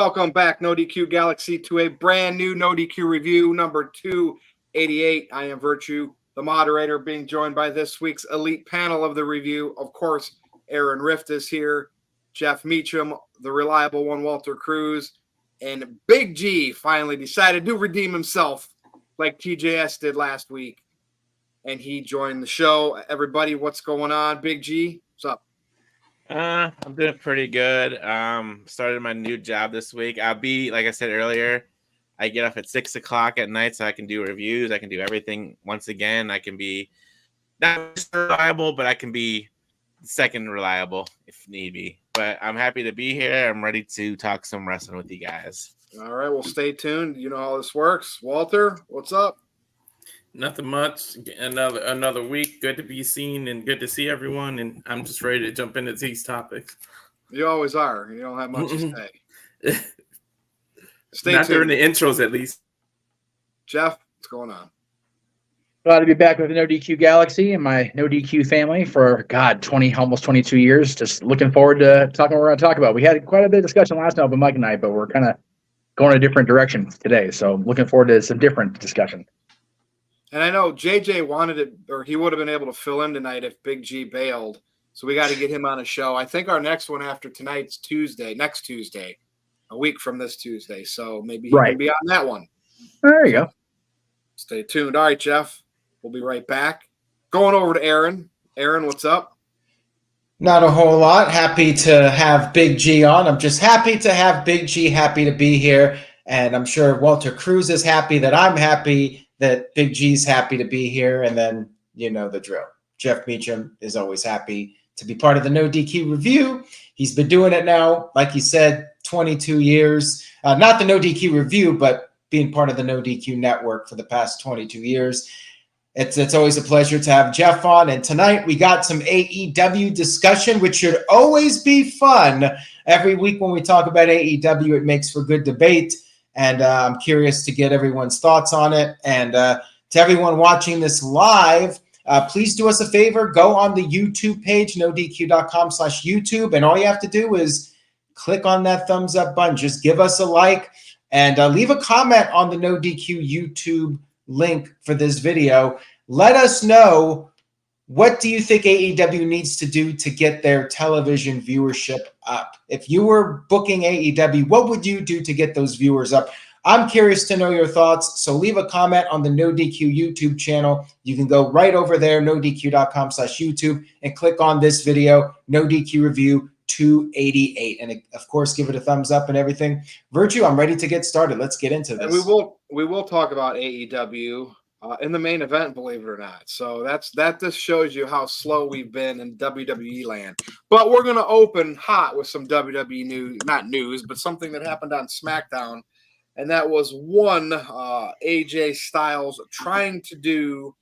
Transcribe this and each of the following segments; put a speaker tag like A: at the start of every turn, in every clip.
A: Welcome back, NoDQ Galaxy, to a brand new NoDQ review, number 288. I am Virtue, the moderator, being joined by this week's elite panel of the review. Of course, Aaron Rift is here, Jeff Meacham, the reliable one, Walter Cruz, and Big G finally decided to redeem himself like TJS did last week, and he joined the show. Everybody, what's going on? Big G, what's up?
B: I'm doing pretty good. Started my new job this week. I'll be, like I said earlier, I get off at 6 o'clock at night, so I can do reviews. I can do everything once again. I can be not just reliable, but I can be second reliable if need be. But I'm happy to be here. I'm ready to talk some wrestling with you guys.
A: All right, well, stay tuned. You know how this works. Walter, what's up?
C: Nothing much. Another week. Good to be seen and good to see everyone. And I'm just ready to jump into these topics.
A: You always are. You don't have much to say. Stay
C: Not
A: tuned.
C: during the intros, at least.
A: Jeff, what's going on?
D: Glad to be back with the NoDQ Galaxy and my NoDQ family for, almost 22 years. Just looking forward to talking what we're going to talk about. We had quite a bit of discussion last night with Mike and I, but we're kind of going a different direction today. So looking forward to some different discussion.
A: And I know JJ wanted it, or he would have been able to fill in tonight if Big G bailed. So we got to get him on a show. I think our next one after tonight's next Tuesday, a week from this Tuesday. So maybe he can be on that one.
D: There you go.
A: Stay tuned. All right, Jeff. We'll be right back. Going over to Aaron. Aaron, what's up?
E: Not a whole lot. Happy to have Big G on. I'm just happy to have Big G, happy to be here. And I'm sure Walter Cruz is happy that I'm happy that Big G's happy to be here. And then you know the drill. Jeff Meacham is always happy to be part of the NoDQ review. He's been doing it now, like he said, 22 years. Not the NoDQ review, but being part of the NoDQ network for the past 22 years. It's always a pleasure to have Jeff on. And tonight we got some AEW discussion, which should always be fun. Every week when we talk about AEW, it makes for good debate. And I'm curious to get everyone's thoughts on it. And to everyone watching this live, please do us a favor. Go on the YouTube page, nodq.com/YouTube. And all you have to do is click on that thumbs up button. Just give us a like and leave a comment on the NoDQ YouTube link for this video. Let us know, what do you think AEW needs to do to get their television viewership up? If you were booking AEW, what would you do to get those viewers up? I'm curious to know your thoughts, so leave a comment on the NoDQ YouTube channel. You can go right over there, nodq.com/YouTube, and click on this video, NoDQ Review 288. And of course, give it a thumbs up and everything. Virtue, I'm ready to get started. Let's get into this.
A: And we will talk about AEW in the main event, believe it or not. So that just shows you how slow we've been in WWE land. But we're going to open hot with some WWE news, not news, but something that happened on SmackDown. And that was one AJ Styles trying to do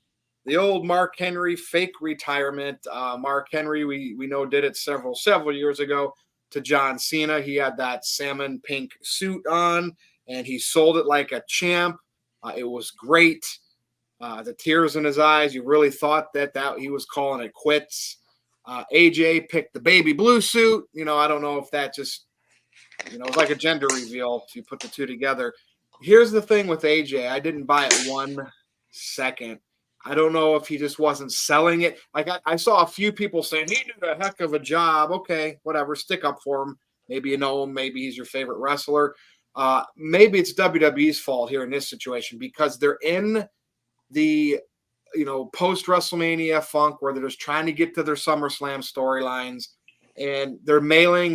A: the old Mark Henry fake retirement. Mark Henry, we know, did it several years ago to John Cena. He had that salmon pink suit on, and he sold it like a champ. It was great. The tears in his eyes. You really thought that he was calling it quits. AJ picked the baby blue suit. I don't know if that just, it's like a gender reveal if you put the two together. Here's the thing with AJ. I didn't buy it 1 second. I don't know if he just wasn't selling it. Like I saw a few people saying he did a heck of a job. Okay, whatever. Stick up for him. Maybe you know him. Maybe he's your favorite wrestler. Maybe it's WWE's fault here in this situation because they're in the post WrestleMania funk where they're just trying to get to their SummerSlam storylines, and they're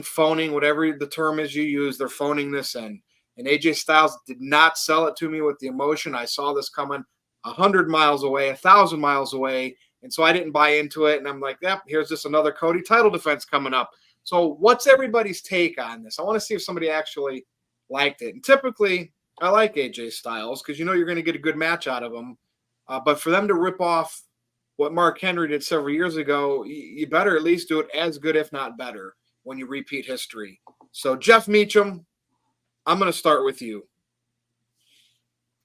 A: phoning, whatever the term is you use, they're phoning this in. And AJ Styles did not sell it to me with the emotion. I saw this coming 100 miles away, 1,000 miles away, and so I didn't buy into it. And I'm like, yep, here's just another Cody title defense coming up. So what's everybody's take on this? I want to see if somebody actually liked it. And typically, I like AJ Styles because you're going to get a good match out of him. But for them to rip off what Mark Henry did several years ago, you better at least do it as good, if not better, when you repeat history. So, Jeff Meacham, I'm going to start with you.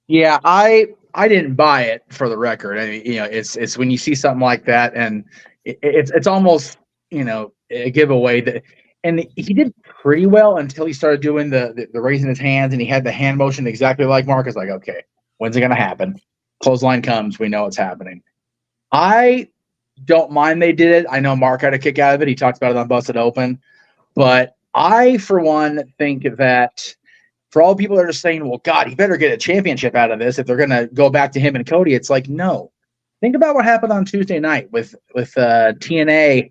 D: Yeah, I didn't buy it, for the record. I mean, it's when you see something like that, and it's almost a giveaway that and he did pretty well until he started doing the raising his hands, and he had the hand motion exactly like Mark. Is like, okay, when's it going to happen? Clothesline comes, we know it's happening. I don't mind they did it. I know Mark had a kick out of it. He talked about it on Busted Open. But I, for one, think that for all people that are saying, well, God, he better get a championship out of this if they're going to go back to him and Cody, it's like, no. Think about what happened on Tuesday night with TNA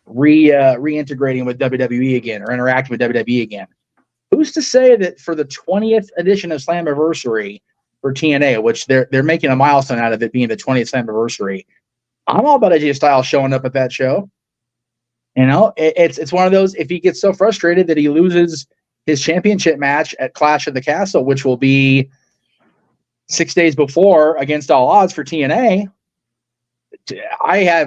D: reintegrating with WWE again or interacting with WWE again. Who's to say that for the 20th edition of Slammiversary for TNA, which they're making a milestone out of it being the 20th Slammiversary, I'm all about AJ Styles showing up at that show. You know, it's one of those, if he gets so frustrated that he loses his championship match at Clash of the Castle, which will be 6 days before against all odds for TNA, I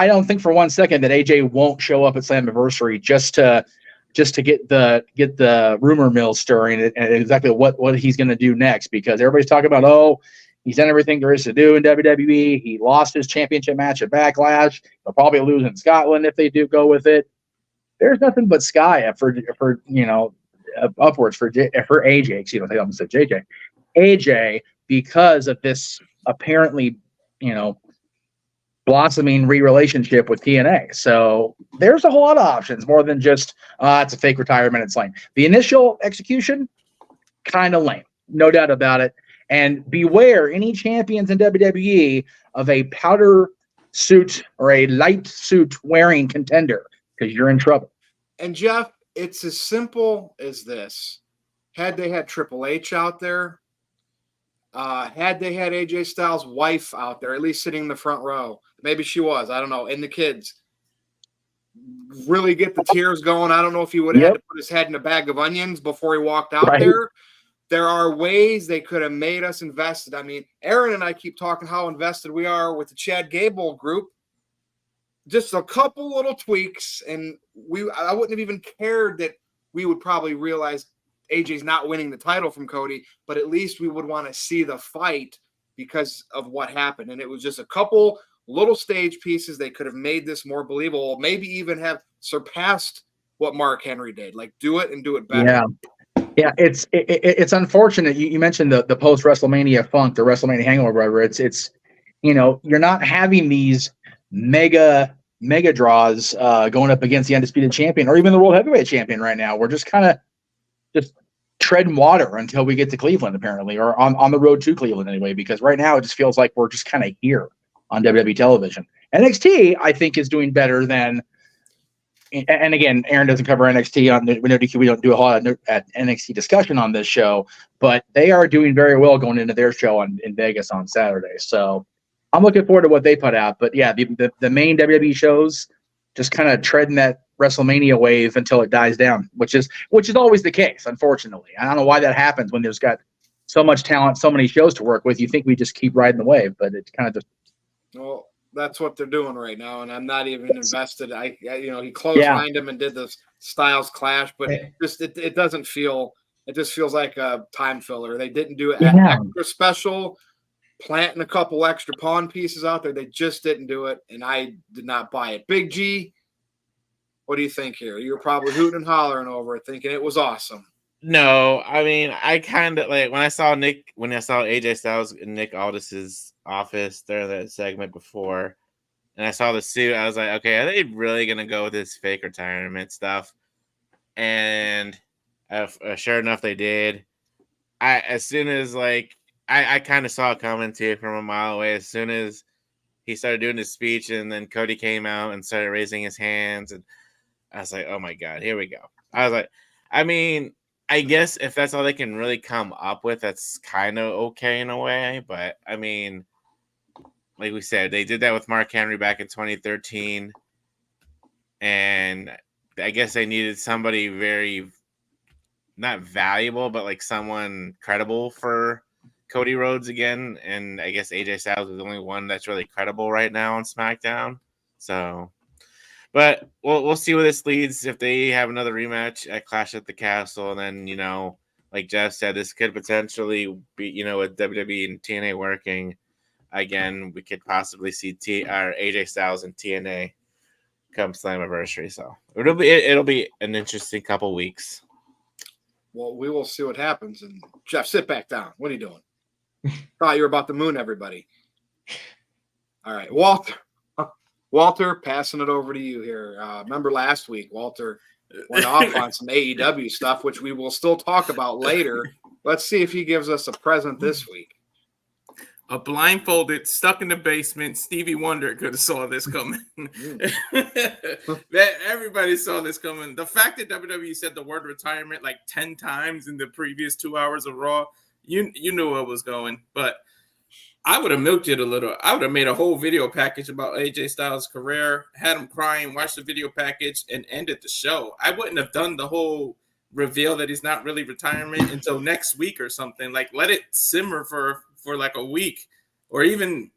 D: don't think for 1 second that AJ won't show up at Slammiversary just to get the rumor mill stirring and exactly what he's going to do next, because everybody's talking about, oh, he's done everything there is to do in WWE. He lost his championship match at Backlash. He'll probably lose in Scotland if they do go with it. There's nothing but sky for upwards for AJ. Excuse me, I almost said JJ. AJ, because of this apparently, blossoming relationship with TNA. So there's a whole lot of options more than just it's a fake retirement. It's lame. The initial execution, kind of lame, no doubt about it. And beware any champions in WWE of a powder suit or a light suit wearing contender, because you're in trouble.
A: And Jeff, it's as simple as this. Had they had Triple H out there, had they had AJ Styles' wife out there, at least sitting in the front row, maybe she was, I don't know, and the kids, really get the tears going. I don't know if he would have had to put his head in a bag of onions before he walked out there. There are ways they could have made us invested. I mean, Aaron and I keep talking how invested we are with the Chad Gable group. Just a couple little tweaks, and I wouldn't have even cared that we would probably realize AJ's not winning the title from Cody, but at least we would want to see the fight because of what happened. And it was just a couple little stage pieces. They could have made this more believable, maybe even have surpassed what Mark Henry did. Like, do it and do it better.
D: Yeah, it's unfortunate. You mentioned the post WrestleMania funk, the WrestleMania hangover, whatever. It's you're not having these mega draws going up against the undisputed champion or even the world heavyweight champion right now. We're just kind of just treading water until we get to Cleveland, apparently, or on the road to Cleveland anyway, because right now it just feels like we're just kind of here on WWE television. NXT, I think, is doing better than. And again, Aaron doesn't cover NXT on NoDQ. We don't do a whole lot of NXT discussion on this show, but they are doing very well going into their show in Vegas on Saturday. So I'm looking forward to what they put out. But yeah, the main WWE shows just kind of treading that WrestleMania wave until it dies down, which is always the case, unfortunately. I don't know why that happens when there's got so much talent, so many shows to work with. You think we just keep riding the wave, but it's kind of just.
A: Well, that's what they're doing right now, and I'm not even invested. He close-lined him and did the Styles Clash, but it doesn't feel. It just feels like a time filler. They didn't do it extra special, planting a couple extra pawn pieces out there. They just didn't do it, and I did not buy it. Big G, what do you think here? You were probably hooting and hollering over it, thinking it was awesome.
B: No, I mean, I kind of like when I saw AJ Styles in Nick Aldis's office during that segment before, and I saw the suit, I was like, okay, are they really gonna go with this fake retirement stuff? And sure enough, they did. As soon as I kind of saw it coming too from a mile away. As soon as he started doing his speech, and then Cody came out and started raising his hands, and I was like, oh my God, here we go. I was like, I mean, I guess if that's all they can really come up with, that's kind of okay in a way. But I mean, like we said, they did that with Mark Henry back in 2013. And I guess they needed somebody very, not valuable, but like someone credible for Cody Rhodes again. And I guess AJ Styles is the only one that's really credible right now on SmackDown. So, but we'll see where this leads. If they have another rematch at Clash at the Castle, and then, like Jeff said, this could potentially be, with WWE and TNA working again, we could possibly see AJ Styles and TNA come Slammiversary. So it'll be an interesting couple weeks.
A: Well, we will see what happens. And Jeff, sit back down. What are you doing? Thought you were about to moon everybody. All right, Walter, passing it over to you here. Remember last week, Walter went off on some AEW stuff, which we will still talk about later. Let's see if he gives us a present this week.
C: A blindfolded, stuck in the basement, Stevie Wonder could have saw this coming. Everybody saw this coming. The fact that WWE said the word retirement like 10 times in the previous 2 hours of Raw, you knew where it was going. But I would have milked it a little. I would have made a whole video package about AJ Styles' career, had him crying, watched the video package, and ended the show. I wouldn't have done the whole reveal that he's not really retirement until next week or something. Like, let it simmer for like a week or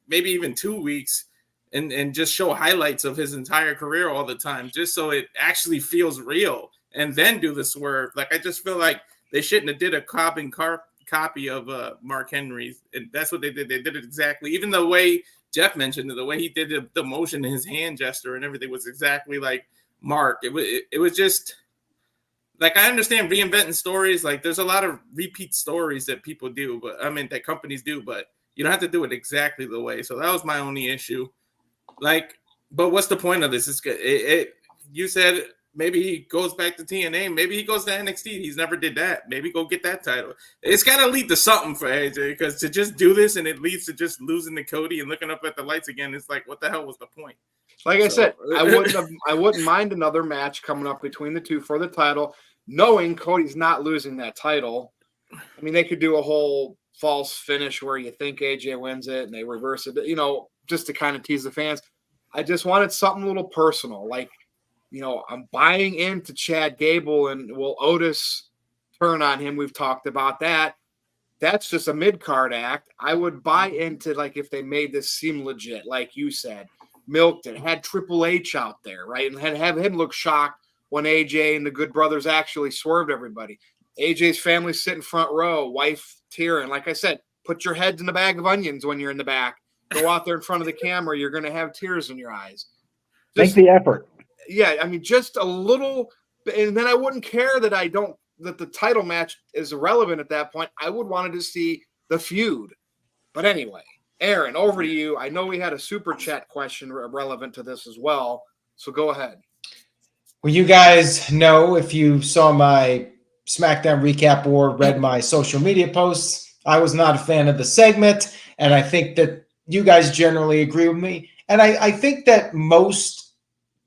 C: maybe even 2 weeks and just show highlights of his entire career all the time, just so it actually feels real, and then do the swerve. Like, I just feel like they shouldn't have did a copy of Mark Henry's, and that's what they did. They did it exactly. Even the way Jeff mentioned it, the way he did the motion in his hand gesture and everything was exactly like Mark. It was just like, I understand reinventing stories. Like, there's a lot of repeat stories that people do, that companies do, but you don't have to do it exactly the way. So that was my only issue. Like, but what's the point of this? It's good. You said maybe he goes back to TNA. Maybe he goes to NXT. He's never did that. Maybe go get that title. It's got to lead to something for AJ, because to just do this and it leads to just losing to Cody and looking up at the lights again, it's like, what the hell was the point?
A: Like I said, I wouldn't mind another match coming up between the two for the title, knowing Cody's not losing that title. I mean, they could do a whole false finish where you think AJ wins it and they reverse it, just to kind of tease the fans. I just wanted something a little personal. Like, I'm buying into Chad Gable, and will Otis turn on him? We've talked about that. That's just a mid-card act. I would buy into, like, if they made this seem legit, like you said, milked it, had Triple H out there, right? And have him look shocked when AJ and the Good Brothers actually swerved everybody. AJ's family sit in front row, wife tearing. Like I said, put your heads in a bag of onions when you're in the back. Go out there in front of the camera. You're going to have tears in your eyes.
D: Make the effort.
A: Yeah, I mean, just a little, and then I wouldn't care that the title match is irrelevant at that point. I would wanted to see the feud. But anyway, Aaron, over to you. I know we had a super chat question relevant to this as well, so go ahead.
E: Well, you guys know, if you saw my SmackDown recap or read my social media posts, I was not a fan of the segment, and I think that you guys generally agree with me. And I think that most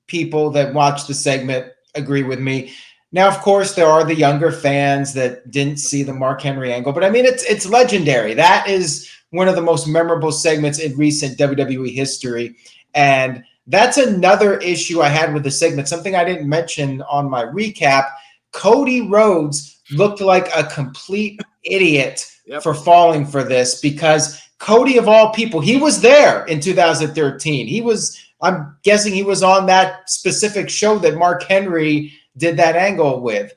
E: people that watch the segment agree with me. Now, of course, there are the younger fans that didn't see the Mark Henry angle, but I mean, it's legendary. That is one of the most memorable segments in recent WWE history. And that's another issue I had with the segment, something I didn't mention on my recap. Cody Rhodes looked like a complete idiot for falling for this, because Cody, of all people, he was there in 2013. I'm guessing he was on that specific show that Mark Henry did that angle with.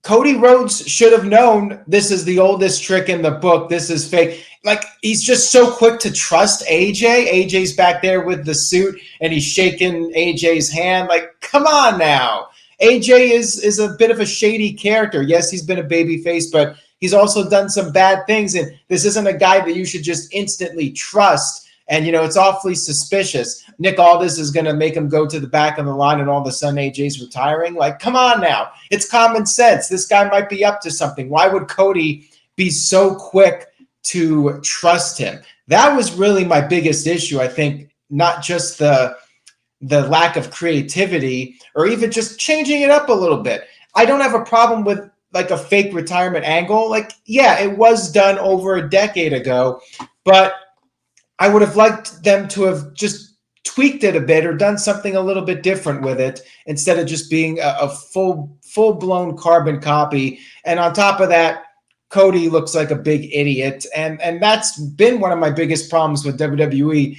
E: Cody Rhodes should have known this is the oldest trick in the book. This is fake. Like, he's just so quick to trust AJ. AJ's back there with the suit, and he's shaking AJ's hand. Like, come on now. AJ is a bit of a shady character. Yes, he's been a babyface, but he's also done some bad things, and this isn't a guy that you should just instantly trust. And, it's awfully suspicious. Nick Aldis is going to make him go to the back of the line, and all of a sudden AJ's retiring. Like, come on now. It's common sense. This guy might be up to something. Why would Cody be so quick to trust him? That was really my biggest issue, I think, not just the lack of creativity or even just changing it up a little bit. I don't have a problem with like a fake retirement angle. Like, yeah, it was done over a decade ago, but I would have liked them to have just tweaked it a bit or done something a little bit different with it instead of just being a full-blown carbon copy. And on top of that, Cody looks like a big idiot. And that's been one of my biggest problems with WWE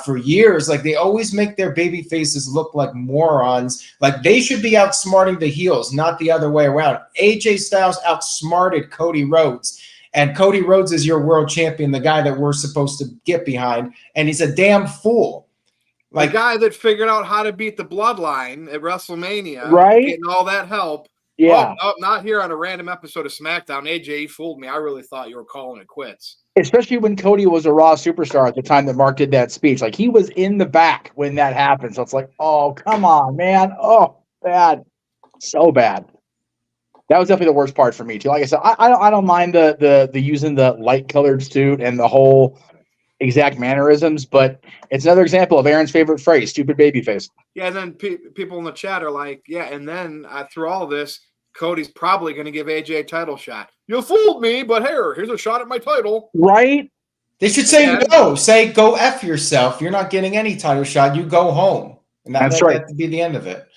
E: for years. Like, they always make their baby faces look like morons. Like, they should be outsmarting the heels, not the other way around. AJ Styles outsmarted Cody Rhodes. And Cody Rhodes is your world champion, the guy that we're supposed to get behind. And he's a damn fool.
A: The guy that figured out how to beat the Bloodline at WrestleMania,
D: Right?
A: getting all that help.
D: Yeah.
A: Oh, not here on a random episode of SmackDown. AJ, you fooled me. I really thought you were calling it quits.
D: Especially when Cody was a Raw superstar at the time that Mark did that speech. Like, he was in the back when that happened. So it's like, oh, come on, man. Oh, bad. So bad. That was definitely the worst part for me, too. Like I said, I don't mind the using the light-colored suit and the whole exact mannerisms, but it's another example of Aaron's favorite phrase, stupid babyface.
A: Yeah, and then people in the chat are like, yeah, and then through all this, Cody's probably going to give AJ a title shot. You fooled me, but here's a shot at my title.
D: Right?
E: They should say no. Say, go F yourself. You're not getting any title shot. You go home. And
D: That's right.
E: That would be the end of it.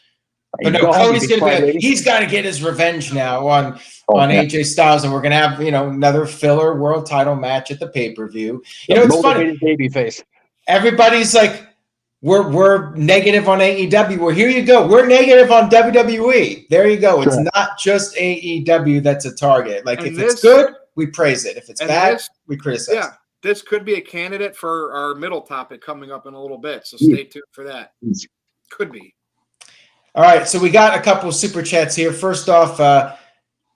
D: You
E: But no, Cody's going to be. He's got to get his revenge now on AJ Styles, and we're going to have another filler world title match at the pay-per-view. It's funny.
D: Babyface.
E: Everybody's like, we're negative on AEW. Well, here you go. We're negative on WWE. There you go. It's not just AEW that's a target. Like, if it's good, we praise it. If it's bad, we criticize.
A: Yeah, this could be a candidate for our middle topic coming up in a little bit. So stay tuned for that. Could be.
E: All right, so we got a couple of super chats here. First off,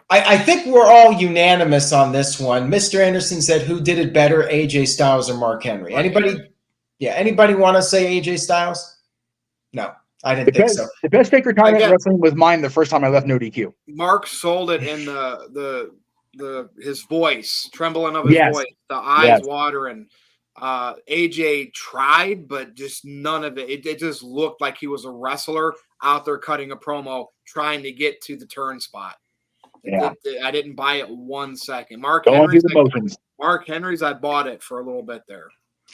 E: I think we're all unanimous on this one. Mr. Anderson said, who did it better, AJ Styles or Mark Henry? Anybody want to say AJ Styles? No, I didn't think so.
D: The best fake retirement wrestling was mine the first time I left NoDQ.
A: Mark sold it in his voice, trembling of his voice, the eyes watering. AJ tried, but just none of it. It just looked like he was a wrestler out there cutting a promo, trying to get to the turn spot.
D: Yeah.
A: I didn't buy it 1 second. Mark Henry's, I bought it for a little bit there.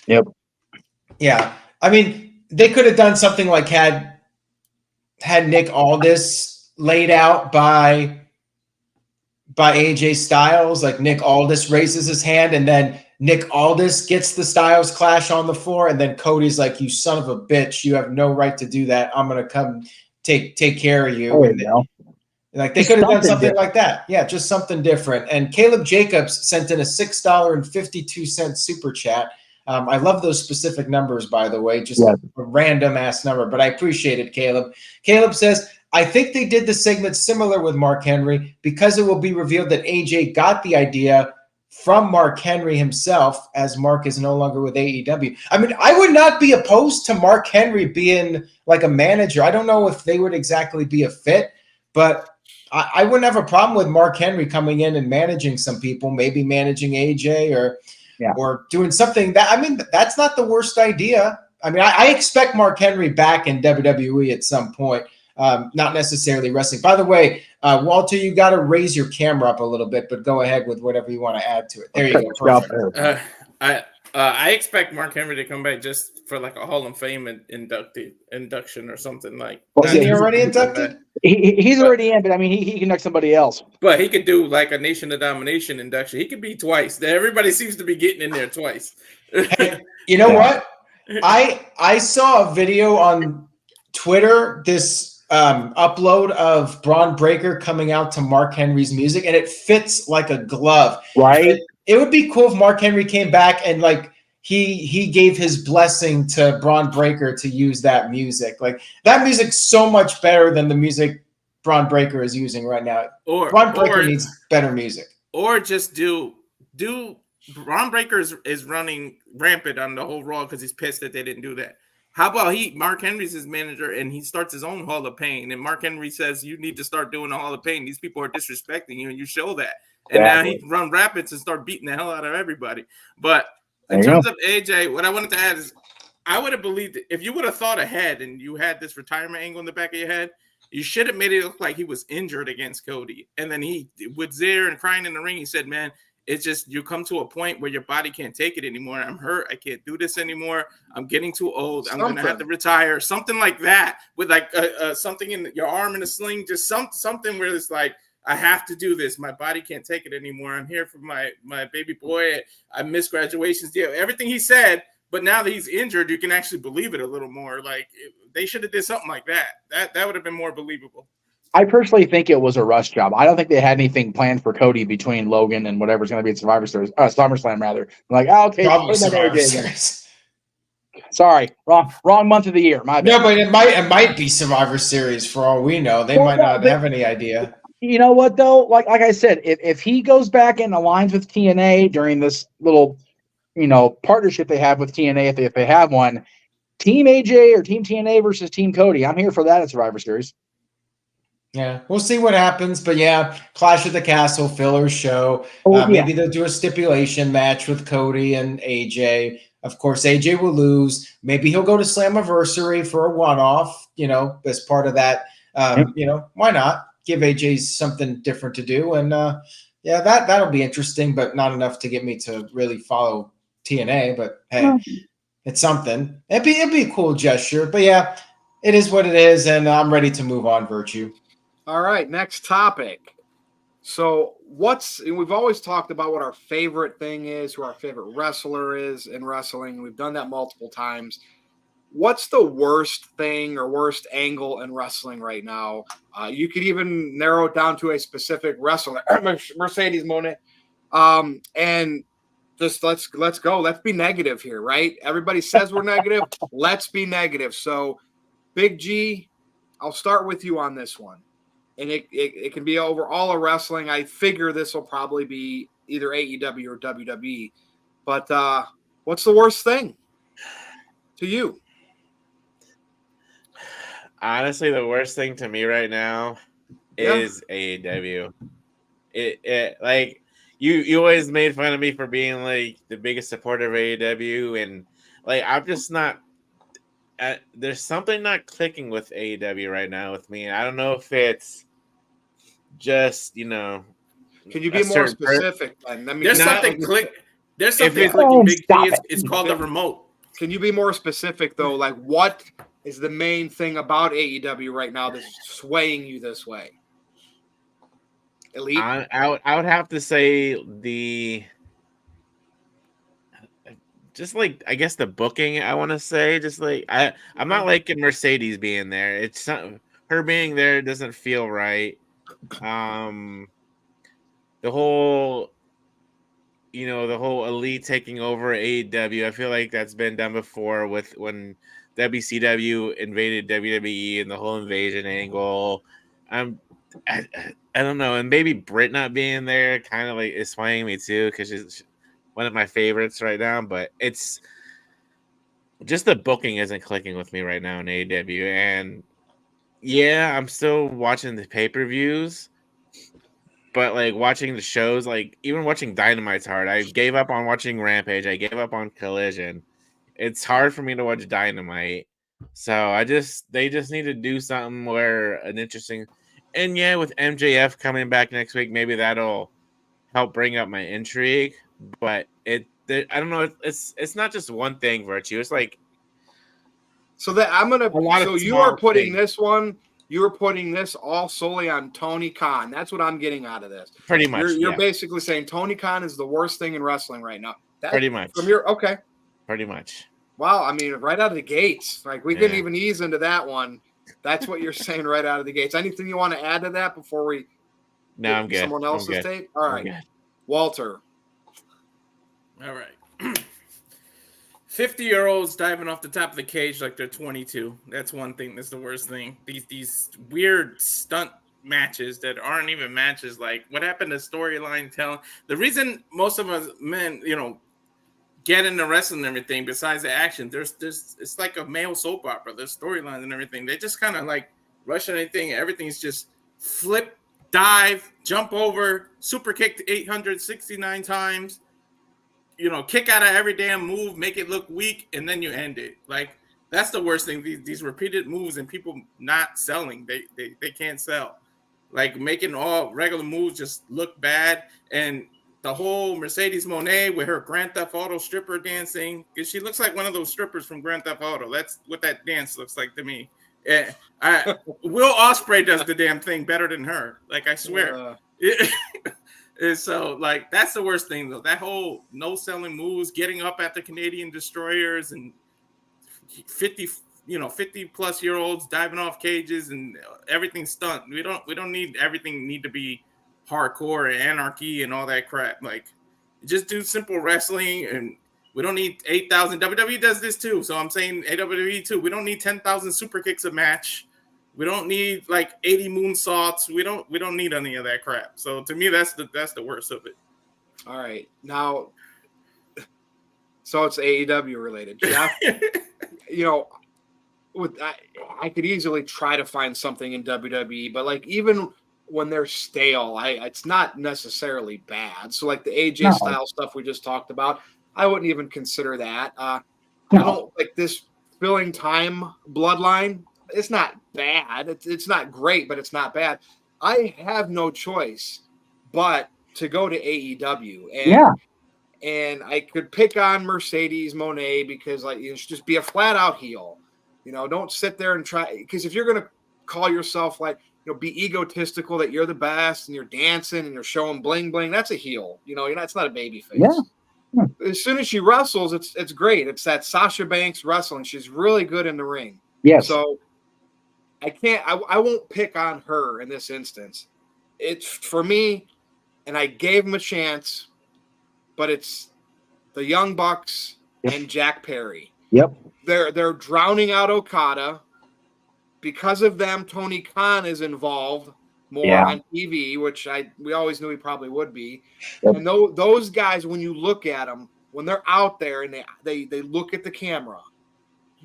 D: Yep.
E: Yeah. I mean, they could have done something like had Nick Aldis laid out by AJ Styles. Like, Nick Aldis raises his hand, and then Nick Aldis gets the Styles Clash on the floor, and then Cody's like, you son of a bitch, you have no right to do that. I'm going to come take care of you. Like, they could have done something like that. Yeah, just something different. And Caleb Jacobs sent in a $6.52 super chat. I love those specific numbers, by the way, just a random ass number, but I appreciate it, Caleb. Caleb says, I think they did the segment similar with Mark Henry because it will be revealed that AJ got the idea from Mark Henry himself, as Mark is no longer with AEW. I mean, I would not be opposed to Mark Henry being like a manager. I don't know if they would exactly be a fit, but I wouldn't have a problem with Mark Henry coming in and managing some people, maybe managing AJ or doing something that's not the worst idea. I mean, I expect Mark Henry back in WWE at some point, not necessarily wrestling. By the way, Walter, you got to raise your camera up a little bit, but go ahead with whatever you want to add to it. There you go. Perfect.
C: I expect Mark Henry to come back just for like a Hall of Fame induction or something like.
E: Is he already inducted?
D: He's already in, but I mean, he can induct somebody else.
C: But he could do like a Nation of Domination induction. He could be twice. Everybody seems to be getting in there twice.
E: Hey, you know what? I saw a video on Twitter, this upload of Braun Breaker coming out to Mark Henry's music, and it fits like a glove.
D: Right?
E: It would be cool if Mark Henry came back and like he gave his blessing to Braun Breaker to use that music. Like, that music's so much better than the music Braun Breaker is using right now. Braun Breaker needs better music.
C: Or just do Braun Breaker is running rampant on the whole Raw because he's pissed that they didn't do that. How about Mark Henry's his manager and he starts his own Hall of Pain, and Mark Henry says you need to start doing the Hall of Pain. These people are disrespecting you, and you show that. And now he run rapids and start beating the hell out of everybody. But in terms of AJ, what I wanted to add is I would have believed if you would have thought ahead and you had this retirement angle in the back of your head, you should have made it look like he was injured against Cody. And then he was there and crying in the ring. He said, man, it's just you come to a point where your body can't take it anymore. I'm hurt. I can't do this anymore. I'm getting too old. I'm going to have to retire. Something like that with like something in your arm in a sling, just something where it's like, I have to do this. My body can't take it anymore. I'm here for my baby boy. I missed graduations. Yeah, everything he said. But now that he's injured, you can actually believe it a little more. Like they should have did something like that. That would have been more believable.
D: I personally think it was a rush job. I don't think they had anything planned for Cody between Logan and whatever's going to be at SummerSlam rather. Like, okay, Sorry, wrong month of the year. My bad.
E: No, but it might be Survivor Series for all we know. They might not have any idea.
D: You know what though? Like I said, if he goes back and aligns with TNA during this little, partnership they have with TNA, if they have one, Team AJ or Team TNA versus Team Cody, I'm here for that at Survivor Series.
E: Yeah, we'll see what happens. But yeah, Clash of the Castle filler show. Maybe they'll do a stipulation match with Cody and AJ. Of course, AJ will lose. Maybe he'll go to Slammiversary for a one-off, as part of that. Why not? Give AJ something different to do. And that'll be interesting, but not enough to get me to really follow TNA. But hey, it's something. It'd be a cool gesture. But yeah, it is what it is, and I'm ready to move on, Virtue.
A: All right, next topic. So we've always talked about what our favorite thing is, who our favorite wrestler is in wrestling. We've done that multiple times. What's the worst thing or worst angle in wrestling right now? You could even narrow it down to a specific wrestler, Mercedes Moné. And just let's go. Let's be negative here, right? Everybody says we're negative. Let's be negative. So, Big G, I'll start with you on this one. And it can be over all of wrestling. I figure this will probably be either AEW or WWE. But what's the worst thing to you?
B: Honestly, the worst thing to me right now is AEW. It like you always made fun of me for being like the biggest supporter of AEW, and like I'm just not. There's something not clicking with AEW right now with me. I don't know if it's just
A: Can you be more specific?
C: There's something clicking Big G. It's called the remote.
A: Can you be more specific though? Like, what is the main thing about AEW right now that's swaying you this way? Elite.
B: I would have to say just like I guess the booking. I want to say just like I'm not liking Mercedes being there. It's not, her being there doesn't feel right. The whole Elite taking over AEW. I feel like that's been done before with when WCW invaded WWE and the whole invasion angle. I don't know, and maybe Britt not being there kind of like is swaying me too because she's one of my favorites right now. But it's just the booking isn't clicking with me right now in AEW, and yeah, I'm still watching the pay-per-views, but like watching the shows, like even watching Dynamite's hard. I gave up on watching Rampage. I gave up on Collision. It's hard for me to watch Dynamite. So they just need to do something where an interesting, and yeah, with MJF coming back next week, maybe that'll help bring up my intrigue. But I don't know. It's not just one thing, Virtue. It's like
A: so that I'm gonna. So you are putting this one. You're putting this all solely on Tony Khan. That's what I'm getting out of this.
B: Pretty much.
A: You're basically saying Tony Khan is the worst thing in wrestling right now.
B: Pretty much.
A: Okay.
B: Pretty much.
A: Wow. I mean, right out of the gates, like we couldn't even ease into that one. That's what you're saying right out of the gates. Anything you want to add to that before we?
B: No, I'm good.
A: Someone else's tape. All right, Walter.
C: All right. 50-year-olds diving off the top of the cage like they're 22. That's one thing. That's the worst thing. These weird stunt matches that aren't even matches. Like, what happened to storyline telling? The reason most of us men, get into wrestling and everything, besides the action, there's it's like a male soap opera. There's storylines and everything. They just kind of like rush anything. Everything's just flip, dive, jump over, super kick 869 times. Kick out of every damn move, make it look weak, and then you end it. Like, that's the worst thing. These repeated moves and people not selling. They can't sell. Like, making all regular moves just look bad. And the whole Mercedes Moné with her Grand Theft Auto stripper dancing, because she looks like one of those strippers from Grand Theft Auto. That's what that dance looks like to me. Will Ospreay does the damn thing better than her. Like, I swear. And so, like, that's the worst thing, though. That whole no-selling moves, getting up at the Canadian destroyers, and 50-plus-year-olds diving off cages, and everything stunt. We don't need everything need to be hardcore and anarchy and all that crap. Like, just do simple wrestling and We don't need 8,000. WWE does this too. So I'm saying AEW too. We don't need 10,000 super kicks a match. We don't need like 80 moonsaults. We don't need any of that crap. So to me, that's the worst of it.
A: All right. Now, so it's AEW related. Jeff, I could easily try to find something in WWE, but like even when they're stale, it's not necessarily bad. So like the AJ style stuff we just talked about, I wouldn't even consider that. I don't like this filling time bloodline. It's not bad. It's not great, but it's not bad. I have no choice but to go to AEW, and I could pick on Mercedes Moné because like you should just be a flat out heel. Don't sit there and try, because if you're gonna call yourself like be egotistical that you're the best and you're dancing and you're showing bling bling, that's a heel. It's not a baby face.
D: Yeah.
A: As soon as she wrestles, it's great. It's that Sasha Banks wrestling. She's really good in the ring.
D: Yes.
A: So I won't pick on her in this instance. It's for me, and I gave him a chance, but it's the Young Bucks and Jack Perry.
D: Yep.
A: They're drowning out Okada. Because of them, Tony Khan is involved more on TV, which we always knew he probably would be. Yep. And those guys, when you look at them, when they're out there and they look at the camera,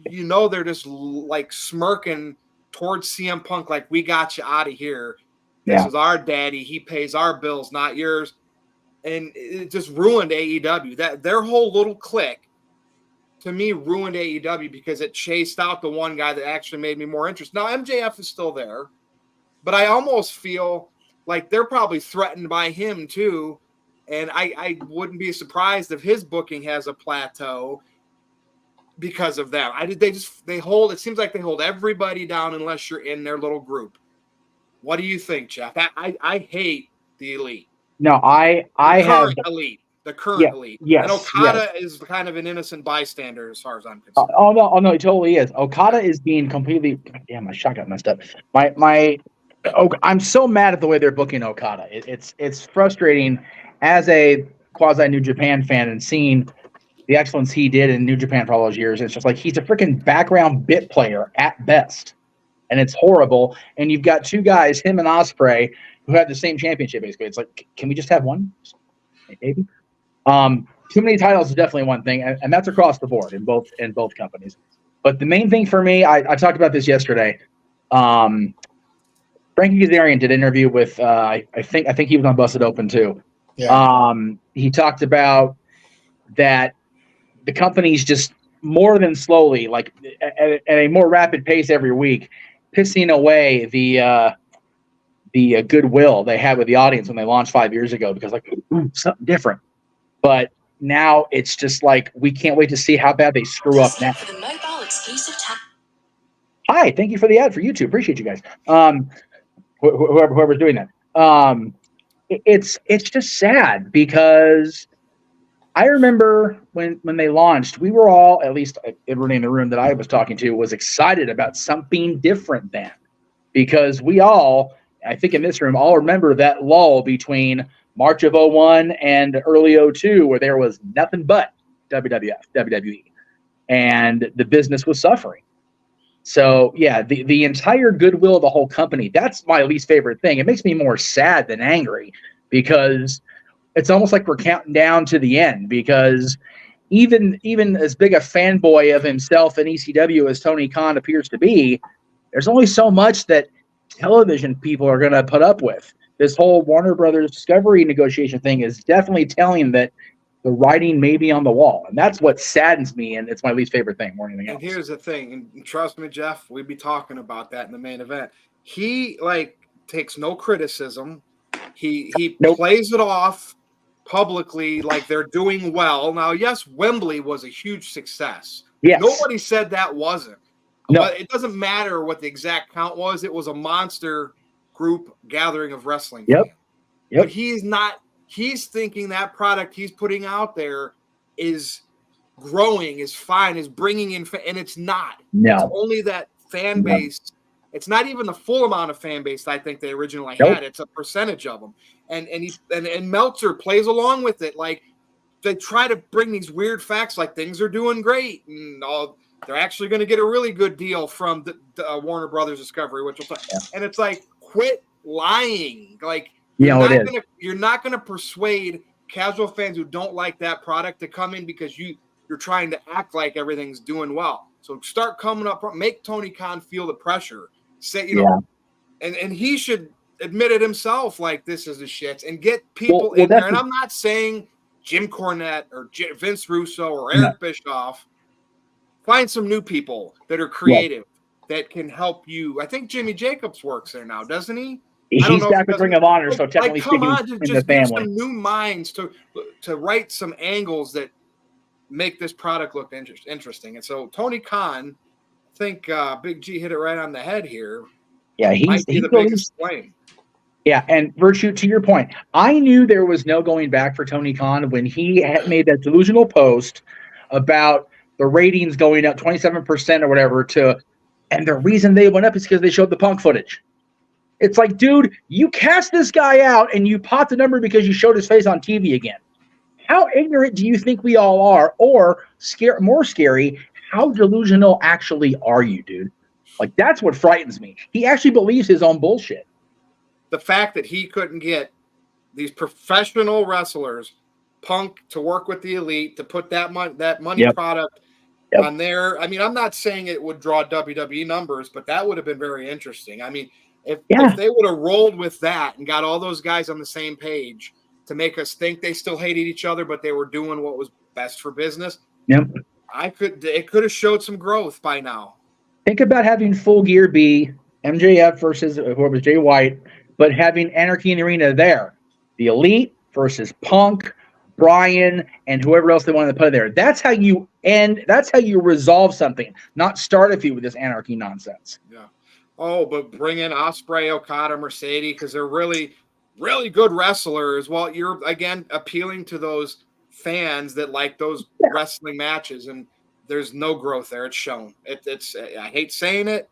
A: they're just like smirking towards CM Punk, like, we got you out of here. This is our daddy. He pays our bills, not yours. And it just ruined AEW. That their whole little clique, to me, ruined AEW because it chased out the one guy that actually made me more interested. Now, MJF is still there, but I almost feel like they're probably threatened by him too. And I wouldn't be surprised if his booking has a plateau because of them. It seems like they hold everybody down unless you're in their little group. What do you think, Jeff? I hate the Elite.
D: No, I have
A: Elite. The current Elite.
D: Yes.
A: And Okada is kind of an innocent bystander as far as I'm concerned.
D: Oh no, he totally is. Okada is being completely. Yeah, my shot got messed up. I'm so mad at the way they're booking Okada. It's frustrating as a quasi New Japan fan and seeing the excellence he did in New Japan for all those years. It's just like he's a freaking background bit player at best, and it's horrible. And you've got two guys, him and Ospreay, who have the same championship. Basically, it's like, can we just have one? Maybe. Too many titles is definitely one thing, and that's across the board in both companies. But the main thing for me, I talked about this yesterday. Frankie Kazarian did an interview with I think he was on Busted Open too. Yeah. He talked about that the company's just more than slowly, like at a more rapid pace every week, pissing away the goodwill they had with the audience when they launched 5 years ago, because like something different. But now it's just like we can't wait to see how bad they screw up now. Hi, thank you for the ad for YouTube. Appreciate you guys. Whoever's doing that. It's just sad because I remember when they launched, we were all, at least everyone in the room that I was talking to, was excited about something different then, because we all, I think in this room, all remember that lull between March of 01 and early 02 where there was nothing but WWE, and the business was suffering. So yeah, the entire goodwill of the whole company, that's my least favorite thing. It makes me more sad than angry, because it's almost like we're counting down to the end, because even as big a fanboy of himself in ECW as Tony Khan appears to be, there's only so much that television people are going to put up with. This whole Warner Brothers Discovery negotiation thing is definitely telling that the writing may be on the wall. And that's what saddens me, and it's my least favorite thing more than anything else.
A: And here's the thing, and trust me, Jeff, we'd be talking about that in the main event. He takes no criticism. He plays it off publicly like they're doing well. Now, yes, Wembley was a huge success.
D: Yes.
A: Nobody said that wasn't.
D: No.
A: But it doesn't matter what the exact count was. It was a monster group gathering of wrestling fans. But he's not. He's thinking that product he's putting out there is growing, is fine, is bringing in, and it's not.
D: No.
A: It's only that fan base. It's not even the full amount of fan base I think they originally had. It's a percentage of them. And Meltzer plays along with it. Like, they try to bring these weird facts like things are doing great and they're actually going to get a really good deal from the Warner Brothers Discovery, which will and it's like, quit lying. Like, you're not going to persuade casual fans who don't like that product to come in because you're trying to act like everything's doing well. So start coming up, make Tony Khan feel the pressure. Say, you know, and he should admit it himself, like, this is the shit, and get people in there. And I'm not saying Jim Cornette or Vince Russo or Eric Bischoff. Find some new people that are creative that can help you. I think Jimmy Jacobs works there now, doesn't he?
D: He's back with Ring of Honor, so technically
A: come on,
D: in
A: just
D: the
A: get
D: family.
A: some new minds to write some angles that make this product look interesting. And so Tony Khan, I think Big G hit it right on the head here.
D: Yeah,
A: he's the biggest flame.
D: Yeah, and Virtue, to your point, I knew there was no going back for Tony Khan when he had made that delusional post about the ratings going up 27% or whatever and the reason they went up is because they showed the Punk footage. It's like, dude, you cast this guy out and you popped the number because you showed his face on TV again. How ignorant do you think we all are? Or more scary, how delusional actually are you, dude? Like, that's what frightens me. He actually believes his own bullshit.
A: The fact that he couldn't get these professional wrestlers, Punk, to work with the Elite, to put that money product on there. I mean, I'm not saying it would draw WWE numbers, but that would have been very interesting. I mean, if they would have rolled with that and got all those guys on the same page to make us think they still hated each other, but they were doing what was best for business, it could have showed some growth by now.
D: Think about having Full Gear be MJF versus whoever was Jay White, but having Anarchy in the Arena there, the Elite versus Punk, Bryan, and whoever else they wanted to put there. That's how you end. That's how you resolve something, not start a feud with this Anarchy nonsense.
A: Yeah. Oh, but bring in Ospreay, Okada, Mercedes, because they're really, really good wrestlers. Well, you're, again, appealing to those fans that like those wrestling matches, and there's no growth there. It's shown. It's I hate saying it,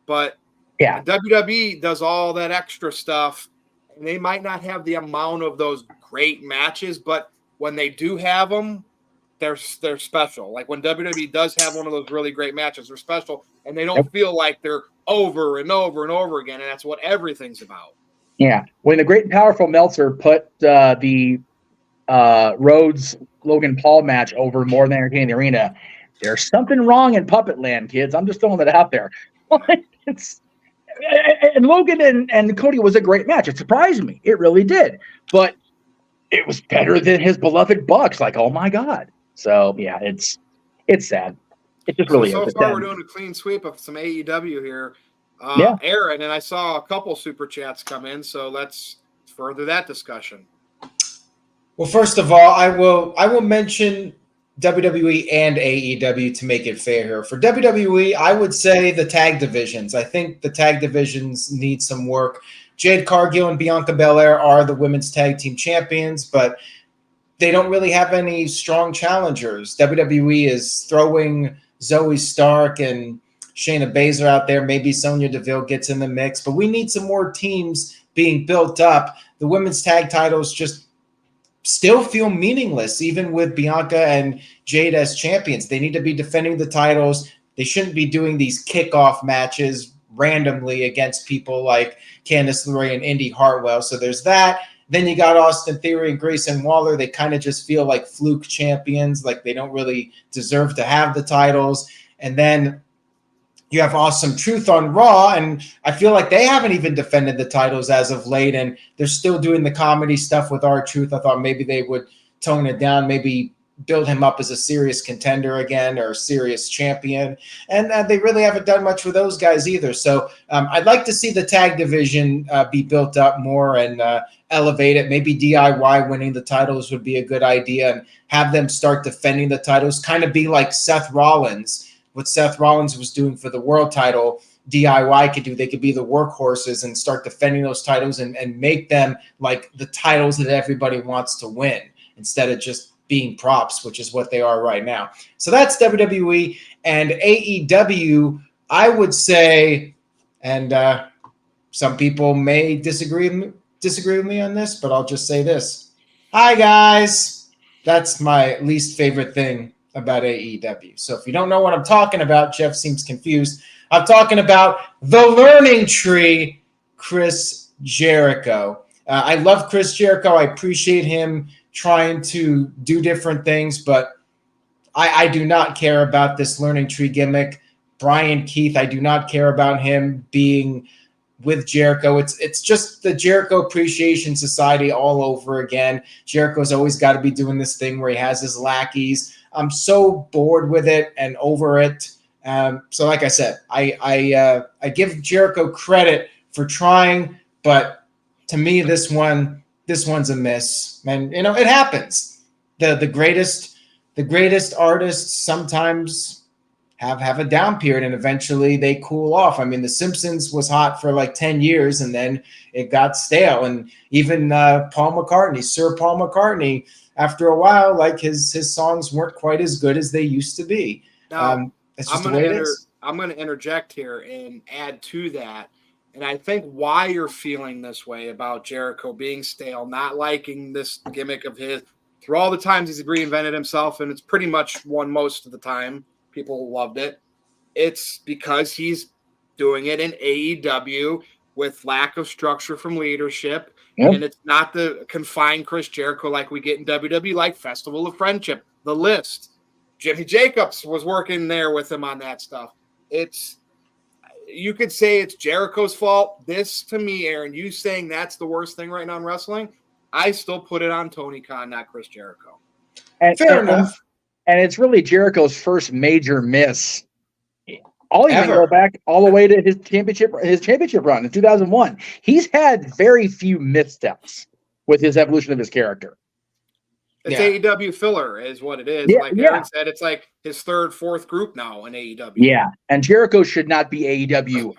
A: but WWE does all that extra stuff, and they might not have the amount of those great matches, but when they do have them, they're special. Like when WWE does have one of those really great matches, they're special, and they don't feel like they're over and over and over again, and that's what everything's about.
D: Yeah. When the great and powerful Meltzer put the Rhodes Logan Paul match over more than Entertaining the Arena, there's something wrong in Puppet Land, kids. I'm just throwing that out there. And Logan and Cody was a great match. It surprised me. It really did. But it was better than his beloved Bucks. Like, oh my God. So yeah, it's sad. It just really is.
A: So far, we're doing a clean sweep of some AEW here. Aaron, and I saw a couple super chats come in, so let's further that discussion.
E: Well, first of all, I will mention WWE and AEW to make it fair here. For WWE, I would say the tag divisions. I think the tag divisions need some work. Jade Cargill and Bianca Belair are the women's tag team champions, but they don't really have any strong challengers. WWE is throwing Zoe Stark and Shayna Baszler out there. Maybe Sonya Deville gets in the mix, but we need some more teams being built up. The women's tag titles just still feel meaningless, even with Bianca and Jade as champions. They need to be defending the titles. They shouldn't be doing these kickoff matches randomly against people like Candice LeRae and Indy Hartwell. So there's that. Then you got Austin Theory and Grayson Waller. They kind of just feel like fluke champions, like they don't really deserve to have the titles. And then you have Awesome Truth on Raw, and I feel like they haven't even defended the titles as of late, and they're still doing the comedy stuff with R-Truth. I thought maybe they would tone it down, maybe build him up as a serious contender again or a serious champion. And they really haven't done much for those guys either. So I'd like to see the tag division be built up more and elevate it. Maybe DIY winning the titles would be a good idea, and have them start defending the titles, kind of be like Seth Rollins. What Seth Rollins was doing for the world title, DIY could do. They could be the workhorses and start defending those titles and make them like the titles that everybody wants to win instead of just being props, which is what they are right now. So that's WWE. And AEW, I would say, and some people may disagree with me on this, but I'll just say this. Hi, guys. That's my least favorite thing about AEW. So if you don't know what I'm talking about, Jeff seems confused. I'm talking about the learning tree, Chris Jericho. I love Chris Jericho. I appreciate him trying to do different things, but I do not care about this learning tree gimmick. Brian Keith, I do not care about him being with Jericho. It's just the Jericho Appreciation Society all over again. Jericho's always got to be doing this thing where he has his lackeys. I'm so bored with it and over it. So like I said, I give Jericho credit for trying, but to me, this one's a miss. And it happens. The greatest artists sometimes have a down period and eventually they cool off. I mean, The Simpsons was hot for like 10 years and then it got stale. And even Sir Paul McCartney, after a while, like his songs weren't quite as good as they used to be.
A: Now,
E: it's just the way it is.
A: I'm going to interject here and add to that. And I think why you're feeling this way about Jericho being stale, not liking this gimmick of his, through all the times he's reinvented himself, and it's pretty much won most of the time. People loved it. It's because he's doing it in AEW with lack of structure from leadership. Yep. And it's not the confined Chris Jericho like we get in WWE, like Festival of Friendship, The List. Jimmy Jacobs was working there with him on that stuff. You could say it's Jericho's fault. This, to me, Aaron, you saying that's the worst thing right now in wrestling, I still put it on Tony Khan, not Chris Jericho.
D: Fair enough. And it's really Jericho's first major miss. I'll even go back all the way to his championship run in 2001. He's had very few missteps with his evolution of his character.
A: It's AEW filler is what it is. Like Aaron said, it's like his third, fourth group now in AEW.
D: Yeah, and Jericho should not be AEW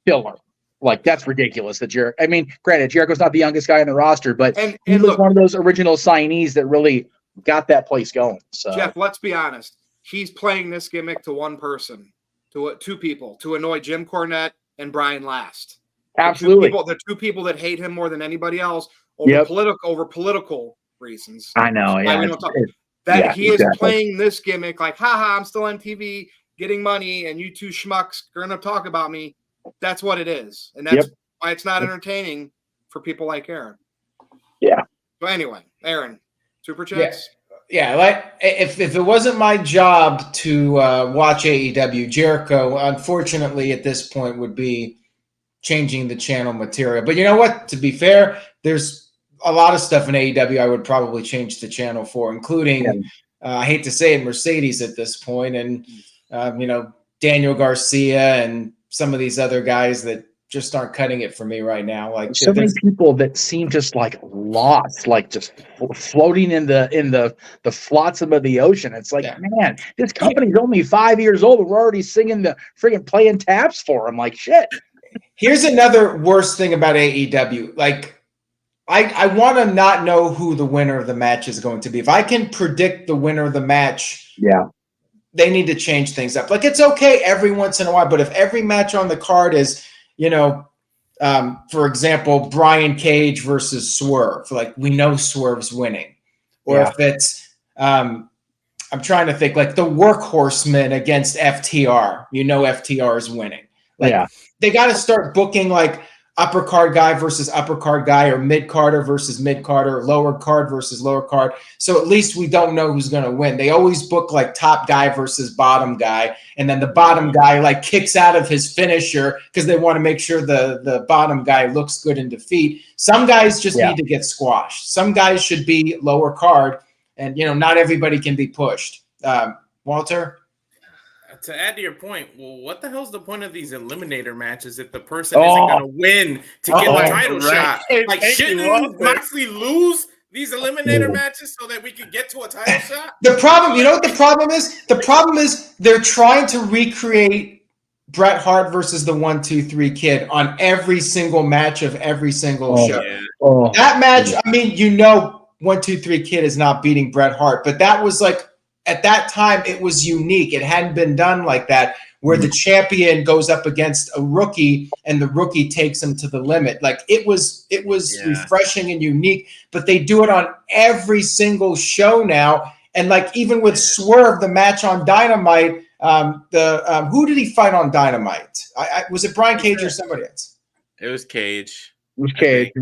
D: filler. Like, that's ridiculous. I mean, granted, Jericho's not the youngest guy on the roster, but he was one of those original signees that really got that place going. So,
A: Jeff, let's be honest. He's playing this gimmick to one person, to two people, to annoy Jim Cornette and Brian Last.
D: Absolutely.
A: The two people that hate him more than anybody else over political reasons.
D: I know. Yeah.
A: He is playing this gimmick like, haha, I'm still on TV getting money and you two schmucks are going to talk about me. That's what it is. And that's why it's not entertaining for people like Aaron.
D: Yeah.
A: But anyway, Aaron, Super Chats?
E: Yeah, like if it wasn't my job to watch AEW, Jericho, unfortunately, at this point would be changing the channel material. But you know what? To be fair, there's a lot of stuff in AEW I would probably change the channel for, including, I hate to say it, Mercedes at this point, and Daniel Garcia and some of these other guys that just aren't cutting it for me right now. Like
D: so many people that seem just like lost, like just floating in the flotsam of the ocean. It's like, man, this company's only 5 years old and we're already singing the friggin' playing taps for them. Like, shit.
E: Here's another worst thing about AEW. Like, I want to not know who the winner of the match is going to be. If I can predict the winner of the match, they need to change things up. Like, it's okay every once in a while, but if every match on the card is, for example, Brian Cage versus Swerve, like we know Swerve's winning. Or if it's, I'm trying to think, like the Workhorsemen against FTR, FTR is winning. Like, they got to start booking like upper card guy versus upper card guy, or mid carder versus mid carder, lower card versus lower card. So at least we don't know who's going to win. They always book like top guy versus bottom guy. And then the bottom guy like kicks out of his finisher because they want to make sure the bottom guy looks good in defeat. Some guys just need to get squashed. Some guys should be lower card, and not everybody can be pushed. Walter?
C: To add to your point, well, what the hell's the point of these eliminator matches if the person isn't going to win to get the title shot? Like, shouldn't Moxley lose these eliminator matches so that we can get to a title shot?
E: The problem, what the problem is? The problem is they're trying to recreate Bret Hart versus the 1-2-3 Kid on every single match of every single show.
D: Yeah.
E: That match, I mean, 1-2-3 Kid is not beating Bret Hart, but that was like, at that time, it was unique. It hadn't been done like that. where the champion goes up against a rookie and the rookie takes him to the limit. Like it was refreshing and unique, but they do it on every single show now. And like even with Swerve, the match on Dynamite, who did he fight on Dynamite? Was it Brian Cage or somebody else?
B: It was Cage.
D: It was Cage.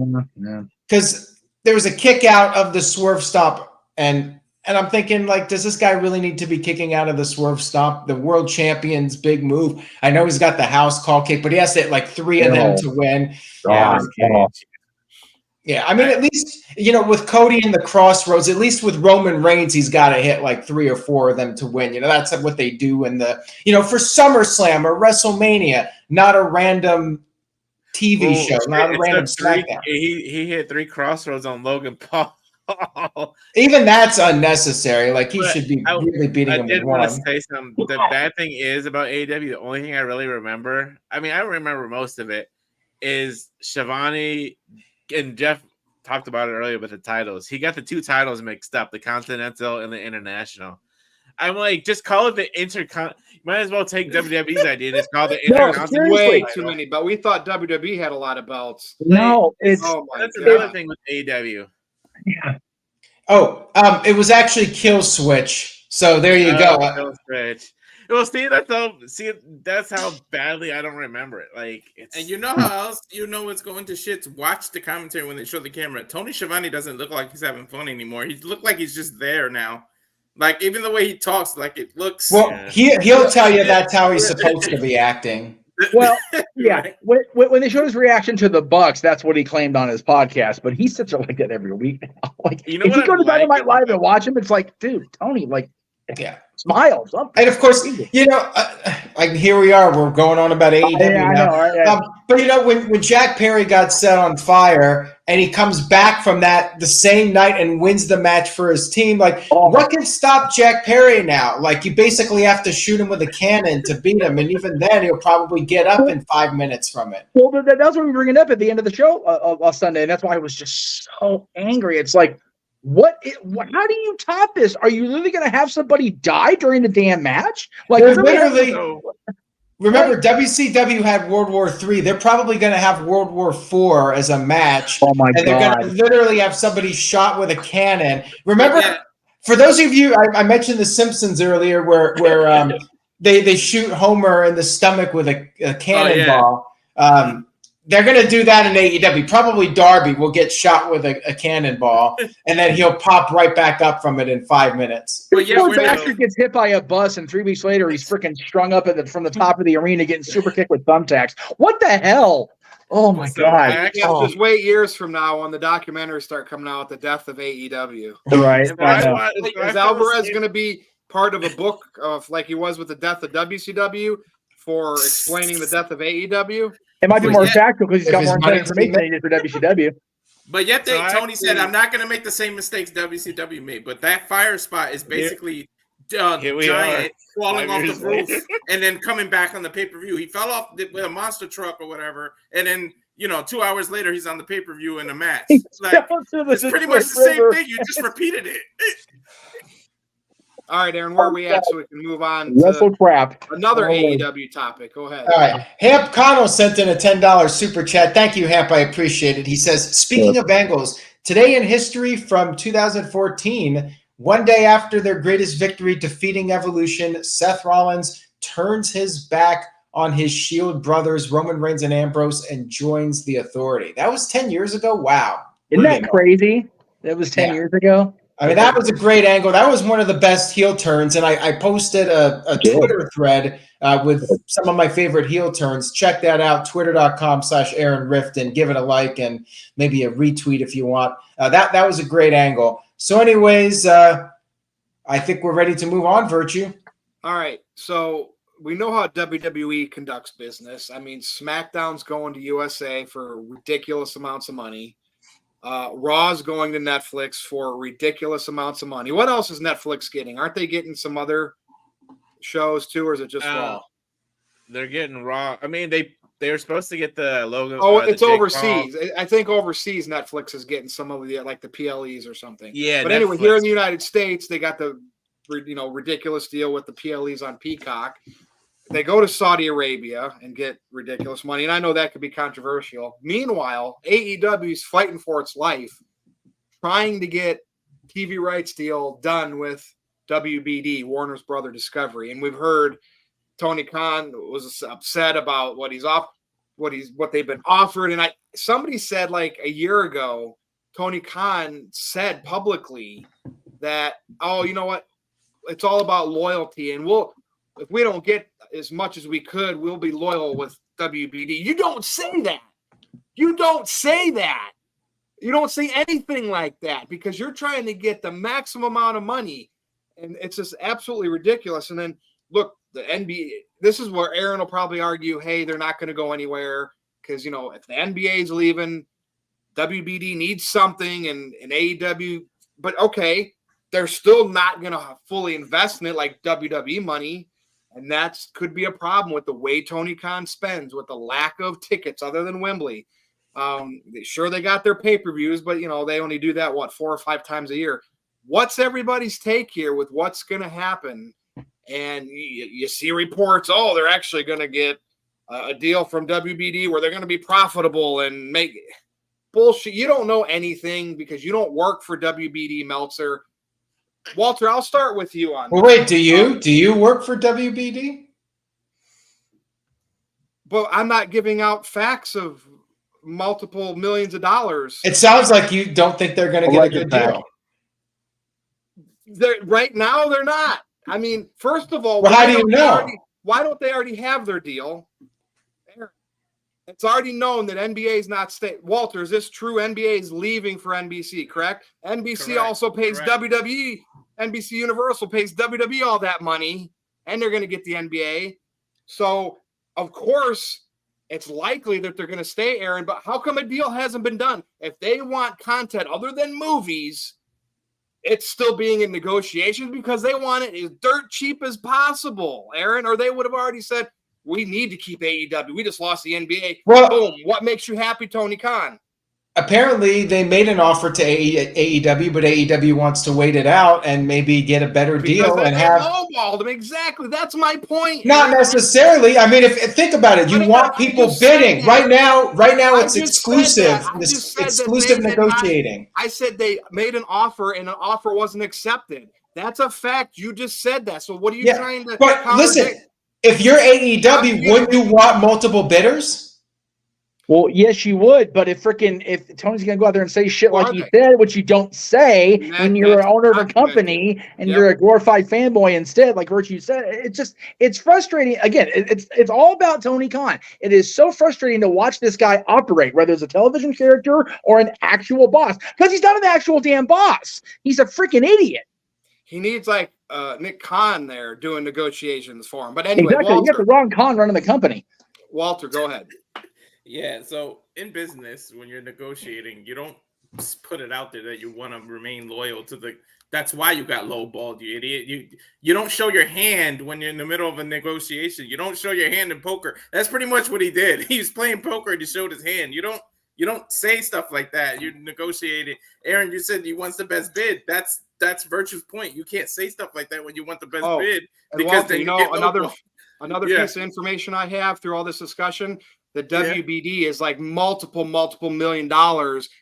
E: Because there was a kick out of the Swerve Stomp, and I'm thinking, like, does this guy really need to be kicking out of the Swerve Stomp, the world champion's big move? I know he's got the house call kick, but he has to hit like 3 of them to win. Yeah, I mean, at least, with Cody in the Crossroads, at least with Roman Reigns, he's got to hit like 3 or 4 of them to win. That's what they do in the, for SummerSlam or WrestleMania, not a random TV show, not a random SmackDown.
B: He hit 3 Crossroads on Logan Paul.
E: Even that's unnecessary. Like he should be really beating him. I did want to
B: say something. The bad thing is about AEW, the only thing I really remember, I mean, I remember most of it, is Shivani and Jeff talked about it earlier with the titles. He got the 2 titles mixed up, the Continental and the International. I'm like, just call it the Intercon. Might as well take WWE's idea and just call it the Intercontinental.
A: Way too many, but we thought WWE had a lot of belts.
D: No,
A: that's
B: another thing with AEW.
D: Yeah.
E: Oh, it was actually Kill Switch. So there you go.
B: Kill Switch. Well, that's how badly I don't remember it. Like,
C: and you know how else it's going to shit? Watch the commentary when they show the camera. Tony Schiavone doesn't look like he's having fun anymore. He look like he's just there now. Like even the way he talks, like it looks.
E: Well, he'll tell you that's how he's supposed to be acting.
D: Well, yeah. When they showed his reaction to the Bucks, that's what he claimed on his podcast. But he sits there like that every week now. Like, if you go to Dynamite Live and watch him, it's like, dude, Tony, like, smile. Something.
E: And of course, like here we are. We're going on about AEW now.
D: I know, right?
E: But when Jack Perry got set on fire and he comes back from that the same night and wins the match for his team, like what can stop Jack Perry now? Like you basically have to shoot him with a cannon to beat him, and even then he'll probably get up in 5 minutes from it.
D: Well, that's what we were bringing up at the end of the show on Sunday, and that's why I was just so angry. It's like, how do you top this? Are you literally going to have somebody die during the damn match? Like,
E: literally. Remember, WCW had World War III. They're probably going to have World War IV as a match.
D: Oh, my God.
E: And they're going to literally have somebody shot with a cannon. Remember, for those of you, I mentioned The Simpsons earlier where they shoot Homer in the stomach with a cannonball. They're going to do that in AEW. Probably Darby will get shot with a cannonball, and then he'll pop right back up from it in 5 minutes.
D: But poor bastard gets hit by a bus, and 3 weeks later, he's freaking strung up from the top of the arena getting super kicked with thumbtacks. What the hell? Oh, my God.
A: Just wait years from now when the documentaries start coming out, The Death of AEW.
D: Right.
A: Is Alvarez going to be part of a book of like he was with The Death of WCW for explaining the death of AEW?
D: It might be more factual because he's got more information than he did for WCW.
C: But yet Tony said, I'm not going to make the same mistakes WCW made. But that fire spot is basically giant falling off the roof and then coming back on the pay-per-view. He fell off with a monster truck or whatever. And then, 2 hours later, he's on the pay-per-view in a match. Like, it's pretty much the same thing. You just repeated it.
A: All right, Aaron, where are we at so we can move on
D: to
A: another AEW topic? Go ahead.
E: All right. Hamp Connell sent in a $10 super chat. Thank you, Hamp. I appreciate it. He says, speaking of Bengals, today in history from 2014, one day after their greatest victory defeating Evolution, Seth Rollins turns his back on his Shield brothers, Roman Reigns and Ambrose, and joins the Authority. That was 10 years ago? Wow.
D: Isn't that crazy? That was 10 years ago?
E: I mean, that was a great angle. That was one of the best heel turns, and I posted a Twitter thread with some of my favorite heel turns. Check that out, twitter.com/Aaron Rifton. Give it a like and maybe a retweet if you want. That was a great angle. So anyways, I think we're ready to move on, Virtue.
A: All right, so we know how WWE conducts business. I mean, SmackDown's going to USA for ridiculous amounts of money. Raw's going to Netflix for ridiculous amounts of money. What else is Netflix getting? Aren't they getting some other shows too, or is it just Raw?
B: They're getting Raw. I mean, they were supposed to get the logo.
A: Oh, it's overseas. I think overseas Netflix is getting some of the like the PLEs or something.
B: Yeah,
A: but anyway, here in the United States, they got the ridiculous deal with the PLEs on Peacock. they go to Saudi Arabia and get ridiculous money. And I know that could be controversial. Meanwhile, AEW is fighting for its life, trying to get TV rights deal done with WBD, Warner's Brother Discovery. And we've heard Tony Khan was upset about what they've been offered. And somebody said like a year ago, Tony Khan said publicly that, oh, you know what? It's all about loyalty. And if we don't get as much as we could, we'll be loyal with WBD. You don't say that. You don't say that. You don't say anything like that because you're trying to get the maximum amount of money. And it's just absolutely ridiculous. And then look, the NBA, this is where Aaron will probably argue, hey, they're not going to go anywhere because, you know, if the NBA is leaving, WBD needs something and AEW, but okay, they're still not going to fully invest in it like WWE money. And that could be a problem with the way Tony Khan spends, with the lack of tickets other than Wembley. Sure, they got their pay-per-views, but, you know, they only do that, 4 or 5 times a year. What's everybody's take here with what's going to happen? And you see reports, oh, they're actually going to get a deal from WBD where they're going to be profitable and make bullshit. You don't know anything because you don't work for WBD, Meltzer. Walter, I'll start with you on.
E: Well, wait, do you work for WBD?
A: But I'm not giving out facts of multiple millions of dollars.
E: It sounds like you don't think they're going to get a good deal.
A: Right now, they're not. I mean, first of all,
E: well, how do you know?
A: Why don't they already have their deal? It's already known that NBA is not staying. Walter, is this true? NBA is leaving for NBC, correct? NBC also pays WWE. NBC Universal pays WWE all that money, and they're going to get the NBA. So, of course, it's likely that they're going to stay, Aaron. But how come a deal hasn't been done? If they want content other than movies, it's still being in negotiations because they want it as dirt cheap as possible, Aaron, or they would have already said, we need to keep AEW. We just lost the NBA.
E: Well,
A: boom. What makes you happy, Tony Khan?
E: Apparently, they made an offer to AEW, but AEW wants to wait it out and maybe get a better deal and have
A: lowballed them. Exactly. That's my point.
E: Not necessarily. I mean, if think about it, you want people bidding right now. Right now, it's exclusive. This exclusive negotiating.
A: I said they made an offer and an offer wasn't accepted. That's a fact. You just said that. So what are you trying to?
E: But listen, if you're AEW, wouldn't you want multiple bidders?
D: Well, yes, you would, but if Tony's going to go out there and say shit like you said, which you don't say when you're an owner of a company and you're a glorified fanboy instead, like Virtue said, it's frustrating. Again, it's all about Tony Khan. It is so frustrating to watch this guy operate, whether it's a television character or an actual boss, because he's not an actual damn boss. He's a freaking idiot.
A: He needs like Nick Khan there doing negotiations for him. But anyway,
D: exactly. You got the wrong Khan running the company.
A: Walter, go ahead.
C: Yeah, so in business, when you're negotiating, you don't put it out there that you want to remain loyal to the. That's why you got lowballed, you idiot. You don't show your hand when you're in the middle of a negotiation. You don't show your hand in poker. That's pretty much what he did. He was playing poker and he showed his hand. You don't say stuff like that. You negotiated. Aaron, you said he wants the best bid. That's Virtue's point. You can't say stuff like that when you want the best bid because
A: Walter,
C: then you get
A: another piece of information I have through all this discussion. The WBD is like multiple $1 million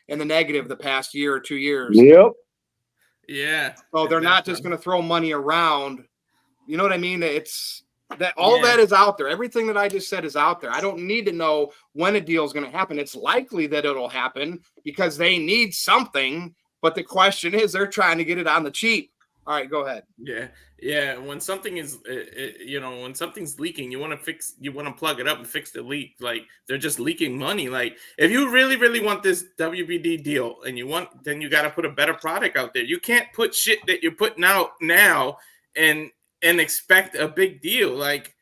A: in the negative the past year or 2 years.
D: Yep.
C: Yeah.
A: So they're not just going to throw money around. You know what I mean? It's that all that is out there. Everything that I just said is out there. I don't need to know when a deal is going to happen. It's likely that it'll happen because they need something. But the question is, they're trying to get it on the cheap. All right, go ahead.
C: Yeah. When something is, when something's leaking, you want to plug it up and fix the leak. Like they're just leaking money. Like if you really, really want this WBD deal and then you got to put a better product out there. You can't put shit that you're putting out now and expect a big deal. Like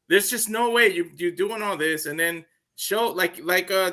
C: there's just no way you're doing all this and then show like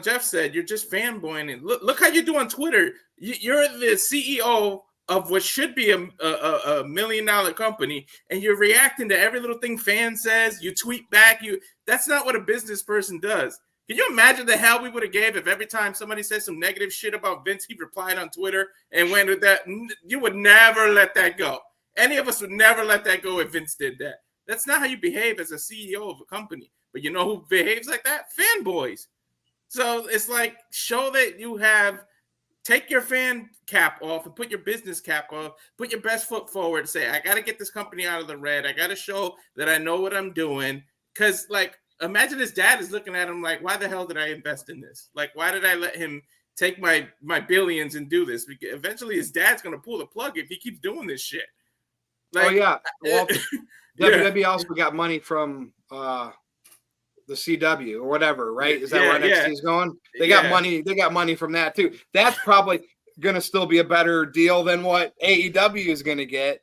C: Jeff said, you're just fanboying. And look how you do on Twitter. You're the CEO of what should be a $1 million company, and you're reacting to every little thing fan says. You tweet back. That's not what a business person does. Can you imagine the hell we would have gave if every time somebody said some negative shit about Vince, he replied on Twitter and went with that? You would never let that go. Any of us would never let that go if Vince did that. That's not how you behave as a CEO of a company. But you know who behaves like that? Fanboys. So it's like, show that you have, take your fan cap off and put your business cap off, put your best foot forward, say, I got to get this company out of the red. I got to show that I know what I'm doing. Because, like, imagine his dad is looking at him like, why the hell did I invest in this? Like, why did I let him take my billions and do this? Because eventually his dad's going to pull the plug if he keeps doing this shit. Like,
A: oh, yeah. Well,
C: yeah.
A: WWE also got money from the CW or whatever, right? Is that where NXT is going? They got money. They got money from that too. That's probably going to still be a better deal than what AEW is going to get.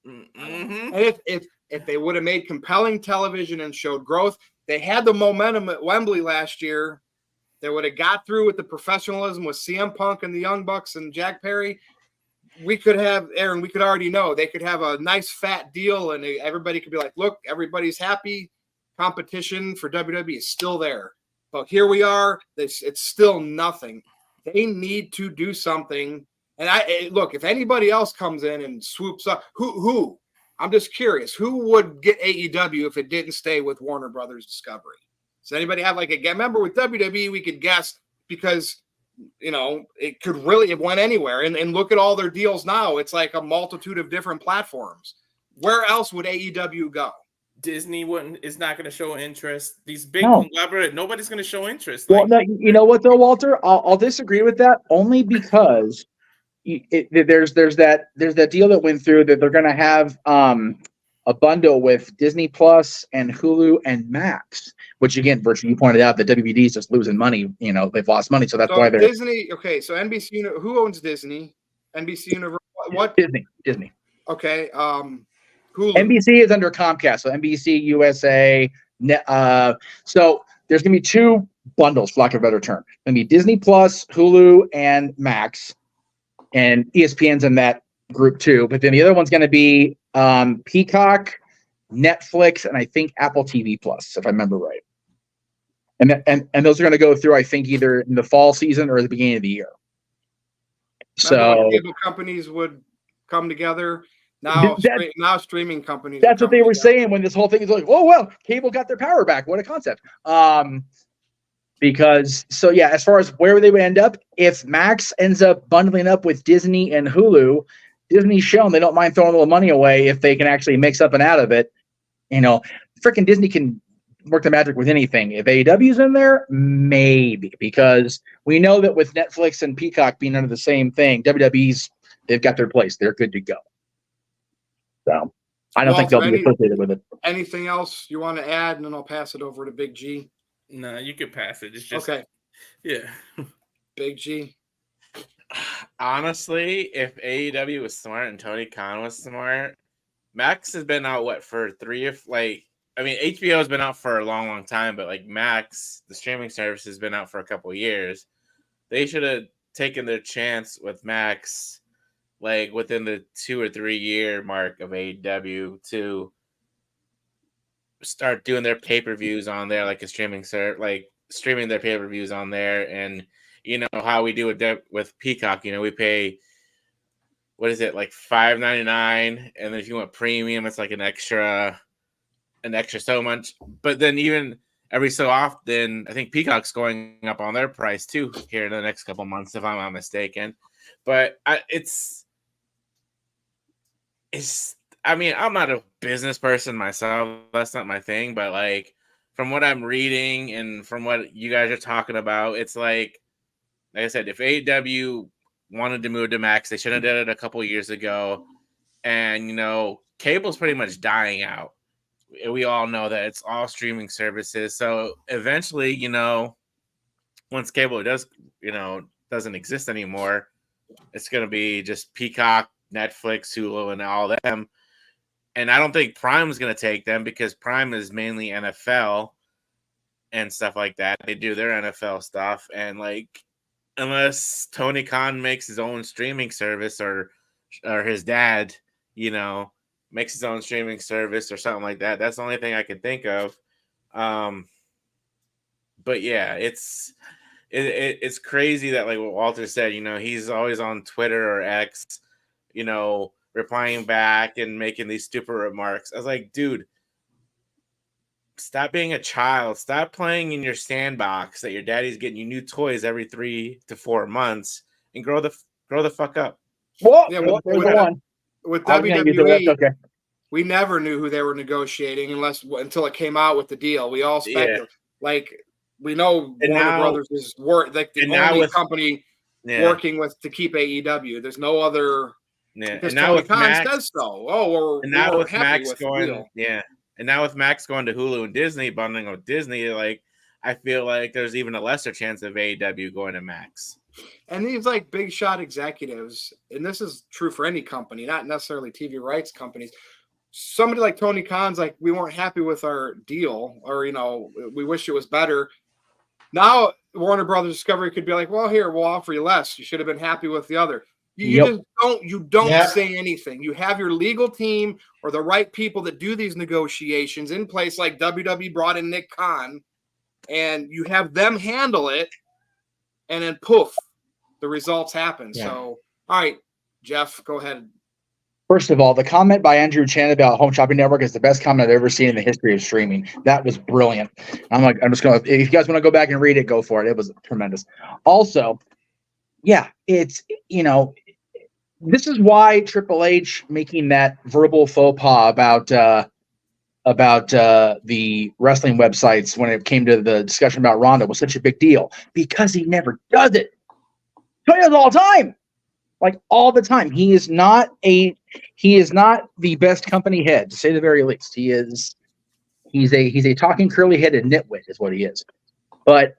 A: And if they would have made compelling television and showed growth, they had the momentum at Wembley last year. They would have got through with the professionalism with CM Punk and the Young Bucks and Jack Perry. We could have, Aaron, we could already know they could have a nice fat deal and everybody could be like, look, everybody's happy. Competition for WWE is still there. But here we are. It's still nothing. They need to do something. And look, if anybody else comes in and swoops up, who? I'm just curious. Who would get AEW if it didn't stay with Warner Brothers Discovery? Does anybody have like a remember with WWE, we could guess because, you know, it could really have went anywhere. And look at all their deals now. It's like a multitude of different platforms. Where else would AEW go?
C: Disney is not going to show interest. These big conglomerate, nobody's going to show interest.
D: Well, no, you know what though, Walter? I'll disagree with that only because there's that deal that went through that they're going to have a bundle with Disney Plus and Hulu and Max, which again, virtually you pointed out that WBD is just losing money. You know, they've lost money, so that's why they're
A: Disney. Okay, so NBC. Who owns Disney? NBC Universal. What?
D: Disney.
A: Okay. Hulu.
D: NBC is under Comcast, so NBC USA. So there's going to be two bundles, for lack of a better term. It's going to be Disney Plus, Hulu, and Max, and ESPN's in that group too. But then the other one's going to be Peacock, Netflix, and I think Apple TV Plus, if I remember right. And those are going to go through, I think, either in the fall season or the beginning of the year. So
A: cable companies would come together. Now streaming companies.
D: That's what they were saying when this whole thing is like, oh, well, cable got their power back. What a concept. Because, so yeah, as far as where they would end up, if Max ends up bundling up with Disney and Hulu, Disney's shown they don't mind throwing a little money away if they can actually mix up and out of it. You know, freaking Disney can work the magic with anything. If AEW's in there, maybe, because we know that with Netflix and Peacock being under the same thing, WWE's, they've got their place. They're good to go. So I don't think they'll be associated with it.
A: Anything else you want to add? And then I'll pass it over to Big G.
C: No, you can pass it. It's just
A: okay.
C: Yeah.
A: Big G.
B: Honestly, if AEW was smart and Tony Khan was smart, Max has been out for 3 or HBO has been out for a long, long time, but like Max, the streaming service, has been out for a couple of years. They should have taken their chance with Max, like within the 2 or 3 year mark of AEW, to start doing their pay-per-views on there, like a streaming service, like streaming their pay-per-views on there. And you know how we do with Peacock, you know, we pay, what is it, like $5.99, and then if you want premium, it's like an extra so much. But then even every so often, I think Peacock's going up on their price too here in the next couple months, if I'm not mistaken. But I mean, I'm not a business person myself. That's not my thing. But like, from what I'm reading and from what you guys are talking about, it's like I said, if AEW wanted to move to Max, they should have done it a couple years ago. And, you know, cable's pretty much dying out. We all know that it's all streaming services. So eventually, you know, once cable doesn't exist anymore, it's going to be just Peacock, Netflix, Hulu, and all them. And I don't think Prime's going to take them because Prime is mainly NFL and stuff like that. They do their NFL stuff. And like, unless Tony Khan makes his own streaming service or his dad, you know, makes his own streaming service or something like that. That's the only thing I can think of. But yeah, it's crazy that, like what Walter said, you know, he's always on Twitter or X, you know, replying back and making these stupid remarks. I was like, dude, stop being a child. Stop playing in your sandbox that your daddy's getting you new toys every 3 to 4 months, and grow the fuck up.
D: Whoa,
A: Yeah,
D: there's the one.
A: with
D: I was gonna use it, but
A: WWE,
D: that's okay.
A: we never knew who they were negotiating until it came out with the deal. We all speculated. Like, we know
B: And
A: Warner
B: now-
A: Brothers is like the
B: and now
A: only
B: with-
A: company working with to keep AEW. There's no other.
B: Yeah,
A: Because
B: and now
A: Tony
B: with
A: Khan
B: Max,
A: says so. Oh,
B: and
A: we
B: now
A: weren't
B: with
A: happy
B: Max
A: with the
B: going,
A: deal.
B: and now with Max going to Hulu and Disney, bundling with Disney, like I feel like there's even a lesser chance of AEW going to Max.
A: And these like big shot executives, and this is true for any company, not necessarily TV rights companies. Somebody like Tony Khan's like, we weren't happy with our deal, or we wish it was better. Now Warner Brothers Discovery could be like, well, here, we'll offer you less. You should have been happy with the other. You just don't say anything. You have your legal team or the right people that do these negotiations in place, like WWE brought in Nick Khan, and you have them handle it, and then poof, the results happen.
E: Yeah.
A: So, all right, Jeff, go ahead.
D: First of all, the comment by Andrew Chan about Home Shopping Network is the best comment I've ever seen in the history of streaming. That was brilliant. I'm just going to, if you guys want to go back and read it, go for it. It was tremendous. Also, yeah, it's, this is why Triple H making that verbal faux pas about the wrestling websites when it came to the discussion about Ronda was such a big deal, because he never does it. He does it all the time. Like all the time. He is not the best company head, to say the very least. He's a talking curly headed nitwit is what he is. But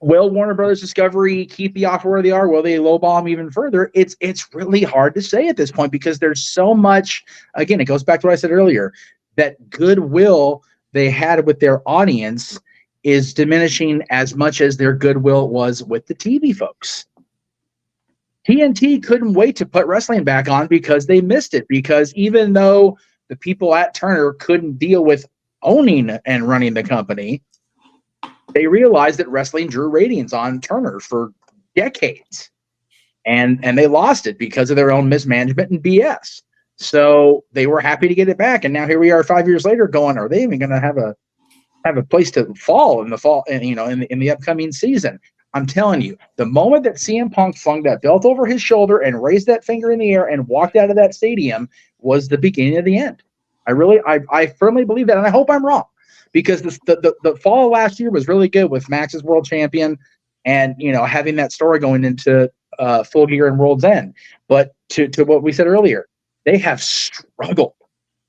D: will Warner Brothers Discovery keep the offer where they are? Will they lowball him even further? It's really hard to say at this point, because there's so much. Again, it goes back to what I said earlier, that goodwill they had with their audience is diminishing as much as their goodwill was with the TV folks. TNT couldn't wait to put wrestling back on because they missed it. Because even though the people at Turner couldn't deal with owning and running the company, they realized that wrestling drew ratings on Turner for decades, and they lost it because of their own mismanagement and BS. So they were happy to get it back, and now here we are 5 years later, going, are they even going to have a place to fall in the fall? And in the upcoming season, I'm telling you, the moment that CM Punk flung that belt over his shoulder and raised that finger in the air and walked out of that stadium was the beginning of the end. I firmly believe that, and I hope I'm wrong. Because the fall of last year was really good with Max as world champion, and having that story going into Full Gear and World's End. But to what we said earlier, they have struggled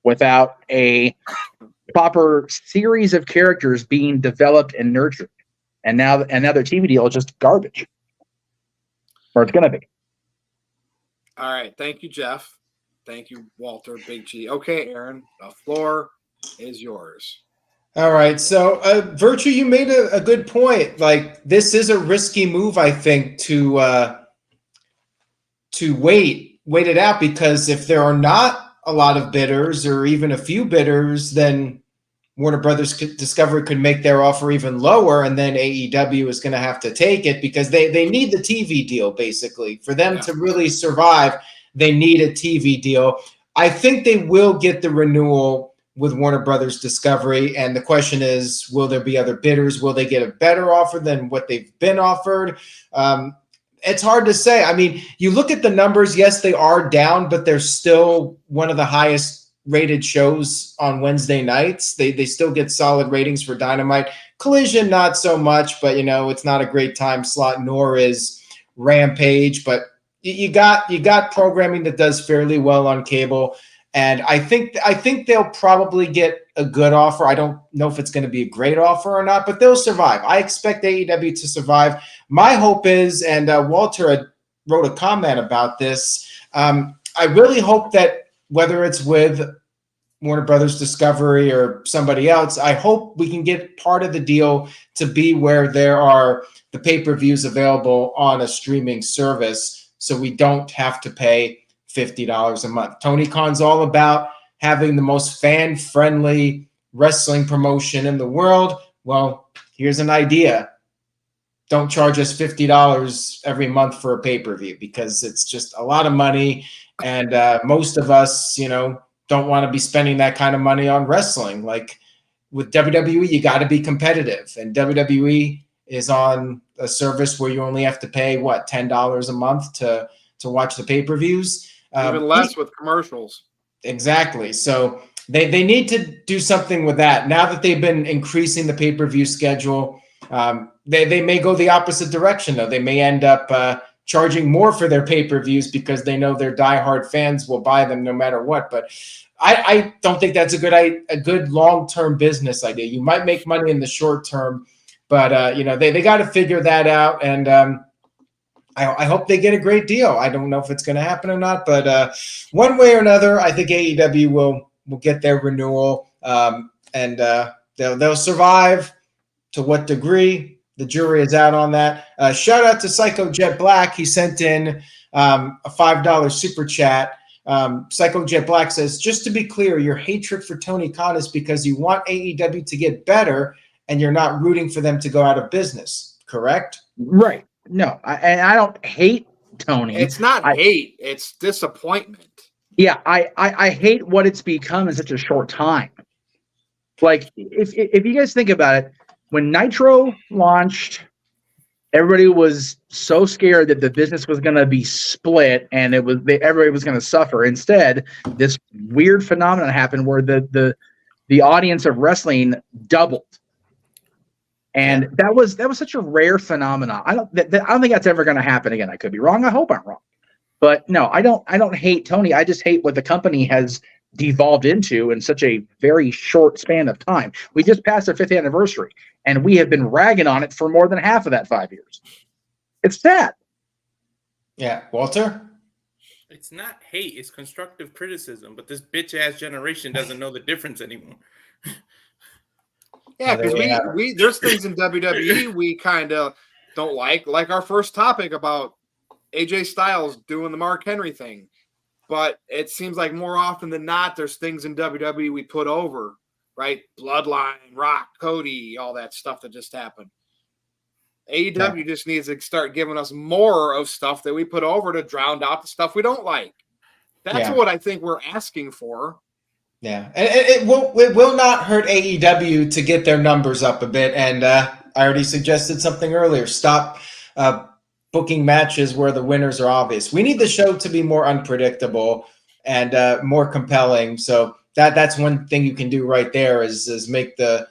D: without a proper series of characters being developed and nurtured, and now their TV deal is just garbage, or it's going to be.
A: All right, thank you, Jeff. Thank you, Walter, Big G. Okay, Aaron, the floor is yours.
E: All right. So, Virtue, you made a good point. Like, this is a risky move, I think, to wait it out, because if there are not a lot of bidders or even a few bidders, then Warner Brothers Discovery could make their offer even lower, and then AEW is going to have to take it, because they need the TV deal, basically. For them to really survive, they need a TV deal. I think they will get the renewal with Warner Brothers Discovery, and the question is, will there be other bidders? Will they get a better offer than what they've been offered? It's hard to say. I mean, you look at the numbers, yes, they are down, but they're still one of the highest rated shows on Wednesday nights. They still get solid ratings for Dynamite. Collision, not so much, but it's not a great time slot, nor is Rampage, but you got programming that does fairly well on cable. And I think they'll probably get a good offer. I don't know if it's going to be a great offer or not, but they'll survive. I expect AEW to survive. My hope is, and Walter wrote a comment about this, I really hope that whether it's with Warner Brothers Discovery or somebody else, I hope we can get part of the deal to be where there are the pay-per-views available on a streaming service, so we don't have to pay $50 a month. Tony Khan's all about having the most fan-friendly wrestling promotion in the world. Well, here's an idea. Don't charge us $50 every month for a pay-per-view, because it's just a lot of money, and most of us, don't want to be spending that kind of money on wrestling. Like, with WWE, you got to be competitive, and WWE is on a service where you only have to pay what, $10 a month to watch the pay-per-views.
A: Even less with commercials.
E: Exactly. So they need to do something with that. Now that they've been increasing the pay-per-view schedule, they may go the opposite direction, though. They may end up charging more for their pay-per-views because they know their diehard fans will buy them no matter what. But I don't think that's a good long-term business idea. You might make money in the short term, but they got to figure that out. And I hope they get a great deal. I don't know if it's going to happen or not, but one way or another, I think AEW will get their renewal, and they'll survive. To what degree? The jury is out on that. Shout out to Psycho Jet Black. He sent in a $5 super chat. Psycho Jet Black says, just to be clear, your hatred for Tony Khan is because you want AEW to get better and you're not rooting for them to go out of business, correct?
D: Right. No, I don't hate Tony.
A: It's not hate. It's disappointment.
D: Yeah, I hate what it's become in such a short time. Like, if you guys think about it, when Nitro launched, everybody was so scared that the business was going to be split and everybody was going to suffer. Instead, this weird phenomenon happened where the audience of wrestling doubled. And that was such a rare phenomenon. I don't think that's ever going to happen again. I could be wrong. I hope I'm wrong. But no, I don't hate Tony. I just hate what the company has devolved into in such a very short span of time. We just passed our 5th anniversary, and we have been ragging on it for more than half of that 5 years. It's sad.
E: Yeah, Walter?
C: It's not hate, it's constructive criticism, but this bitch-ass generation doesn't know the difference anymore.
A: Yeah, because we there's things in WWE we kind of don't like our first topic about AJ Styles doing the Mark Henry thing. But it seems like more often than not, there's things in WWE we put over, right? Bloodline, Rock, Cody, all that stuff that just happened. AEW just needs to start giving us more of stuff that we put over to drown out the stuff we don't like. That's what I think we're asking for.
E: Yeah, and it will not hurt AEW to get their numbers up a bit. And I already suggested something earlier. Stop booking matches where the winners are obvious. We need the show to be more unpredictable and more compelling. So that's one thing you can do right there is make the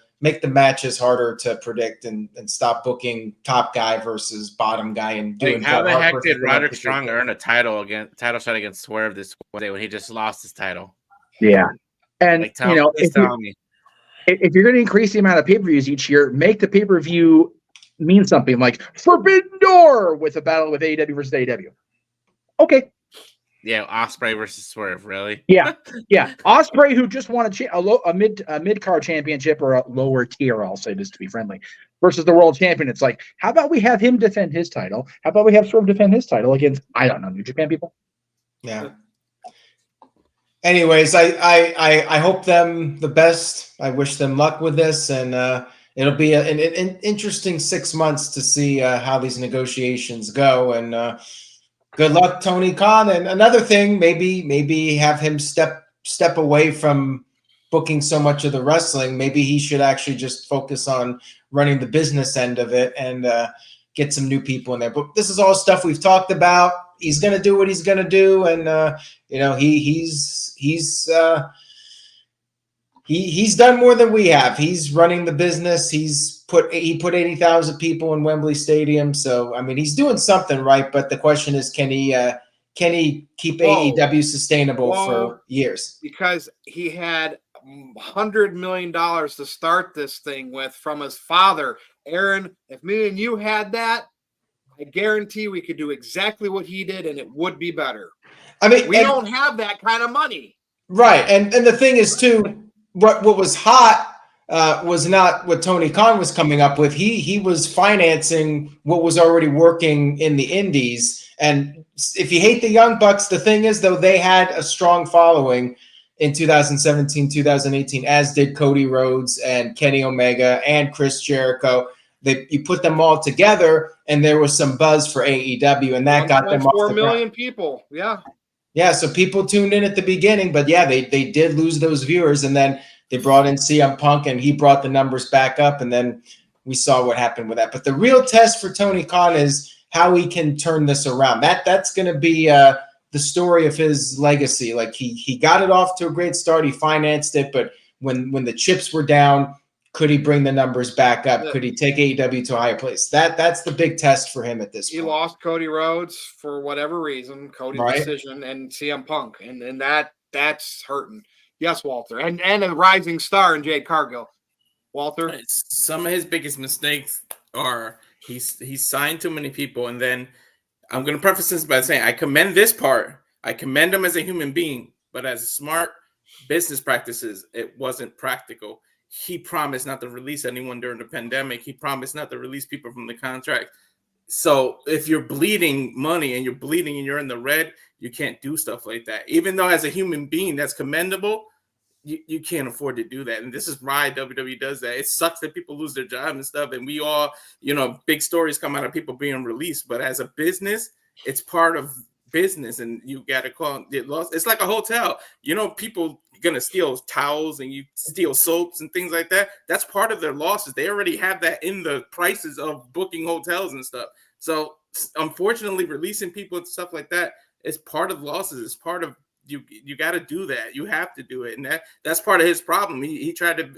E: matches harder to predict and stop booking top guy versus bottom guy and doing.
B: How the heck did Roderick Strong earn a title shot against Swerve this Wednesday when he just lost his title?
D: Yeah. And,
B: if you're going to increase the amount of pay-per-views each year, make the pay-per-view mean something like Forbidden Door with a battle with AEW versus AEW. Okay. Yeah, Ospreay versus Swerve, really? Yeah. Ospreay, who just won a mid-card championship or a lower tier, I'll say this to be friendly, versus the world champion. It's like, how about we have him defend his title? How about we have Swerve defend his title against, I don't know, New Japan people?
E: Yeah. Anyways, I hope them the best. I wish them luck with this, and it'll be an interesting 6 months to see how these negotiations go. And good luck, Tony Khan. And another thing, maybe have him step away from booking so much of the wrestling. Maybe he should actually just focus on running the business end of it and get some new people in there. But this is all stuff we've talked about. He's going to do what he's going to do, and he's done more than we have. He's running the business. He put 80,000 people in Wembley Stadium. So I mean, he's doing something right. But the question is, can he keep AEW sustainable for years? Because
A: he had $100 million to start this thing with from his father. Aaron, if me and you had that, I guarantee we could do exactly what he did, and it would be better. I mean, we don't have that kind of money.
E: Right. And the thing is, too, what was hot was not what Tony Khan was coming up with. He was financing what was already working in the indies. And if you hate the Young Bucks, the thing is, though, they had a strong following in 2017, 2018, as did Cody Rhodes and Kenny Omega and Chris Jericho. You put them all together, and there was some buzz for AEW, and that got them off the
A: 4 million people. Yeah.
E: Yeah, so people tuned in at the beginning, but yeah, they did lose those viewers, and then They brought in CM Punk, and he brought the numbers back up, and then we saw what happened with that. But the real test for Tony Khan is how he can turn this around. That's going to be the story of his legacy. Like he got it off to a great start. He financed it, but when the chips were down, could he bring the numbers back up? Could he take AEW to a higher place? That's the big test for him at this point.
A: He lost Cody Rhodes for whatever reason, Cody's decision, and CM Punk, and that's hurting. Yes, Walter, and a rising star in Jade Cargill. Walter,
C: some of his biggest mistakes are he's signed too many people, and then I'm going to preface this by saying I commend this part. I commend him as a human being, but as smart business practices, it wasn't practical. He promised not to release anyone during the pandemic. He promised not to release people from the contract. So if you're bleeding money and you're bleeding and you're in the red, you can't do stuff like that. Even though as a human being, that's commendable, you can't afford to do that. And this is why WWE does that. It sucks that people lose their job and stuff. And we all, big stories come out of people being released. But as a business, it's part of business, and you got to call it lost. It's like a hotel. People going to steal towels and you steal soaps and things like that. That's part of their losses. They already have that in the prices of booking hotels and stuff. So unfortunately, releasing people and stuff like that is part of losses. It's part of you got to do that. You have to do it. And that's part of his problem. He tried to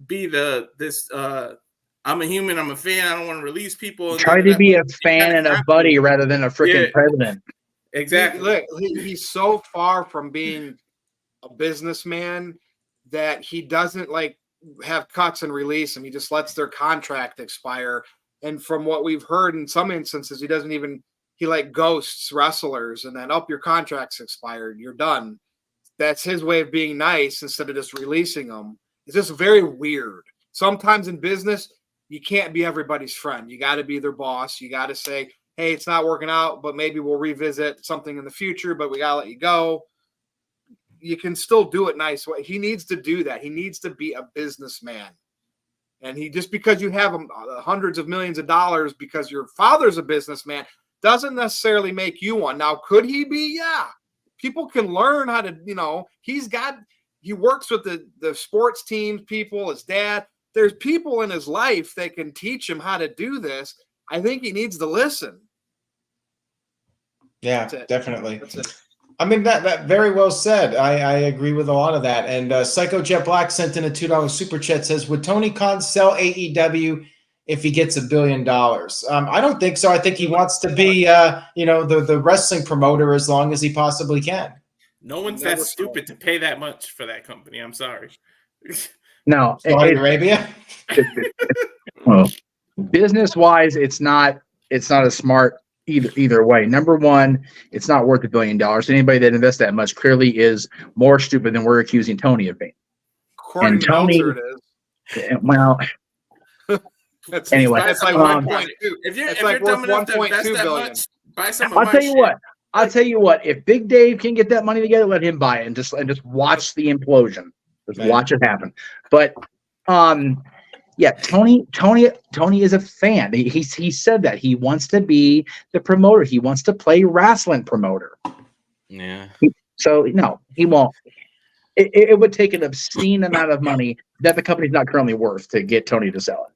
C: be I'm a human, I'm a fan, I don't want to release people.
D: Try to be a fan and a buddy rather than a freaking president.
C: Exactly.
A: He's so far from being a businessman that he doesn't have cuts and release them. He just lets their contract expire. And from what we've heard in some instances, he ghosts wrestlers and then your contract's expired. You're done. That's his way of being nice instead of just releasing them. It's just very weird. Sometimes in business, you can't be everybody's friend. You got to be their boss. You got to say, hey, it's not working out, but maybe we'll revisit something in the future, but we got to let you go. You can still do it nice way. He needs to do that. He needs to be a businessman. And just because you have hundreds of millions of dollars because your father's a businessman doesn't necessarily make you one. Now, could he be? Yeah. People can learn how to, he works with the sports teams, people, his dad. There's people in his life that can teach him how to do this. I think he needs to listen.
E: Yeah, definitely. That's it. I mean, that very well said. I agree with a lot of that. And Psycho Jet Black sent in a $2 super chat, says, would Tony Khan sell AEW if he gets $1 billion? I don't think so. I think he wants to be, the wrestling promoter as long as he possibly can.
C: No one's that stupid to pay that much for that company. I'm sorry.
D: No.
E: Saudi Arabia?
D: Well, business-wise, it's not a smart either way. Number one, it's not worth $1 billion. Anybody that invests that much clearly is more stupid than we're accusing Tony of being.
A: According to Meltzer, it is.
D: Well, anyway,
A: it's like 1.2.
C: If you're dumb enough to invest that much, buy some of my shit.
D: I'll tell you what. If Big Dave can get that money together, let him buy it and just watch the implosion. Just watch it happen. But yeah, Tony is a fan. He said that he wants to be the promoter. He wants to play wrestling promoter.
B: Yeah.
D: So no, he won't. It would take an obscene amount of money that the company's not currently worth to get Tony to sell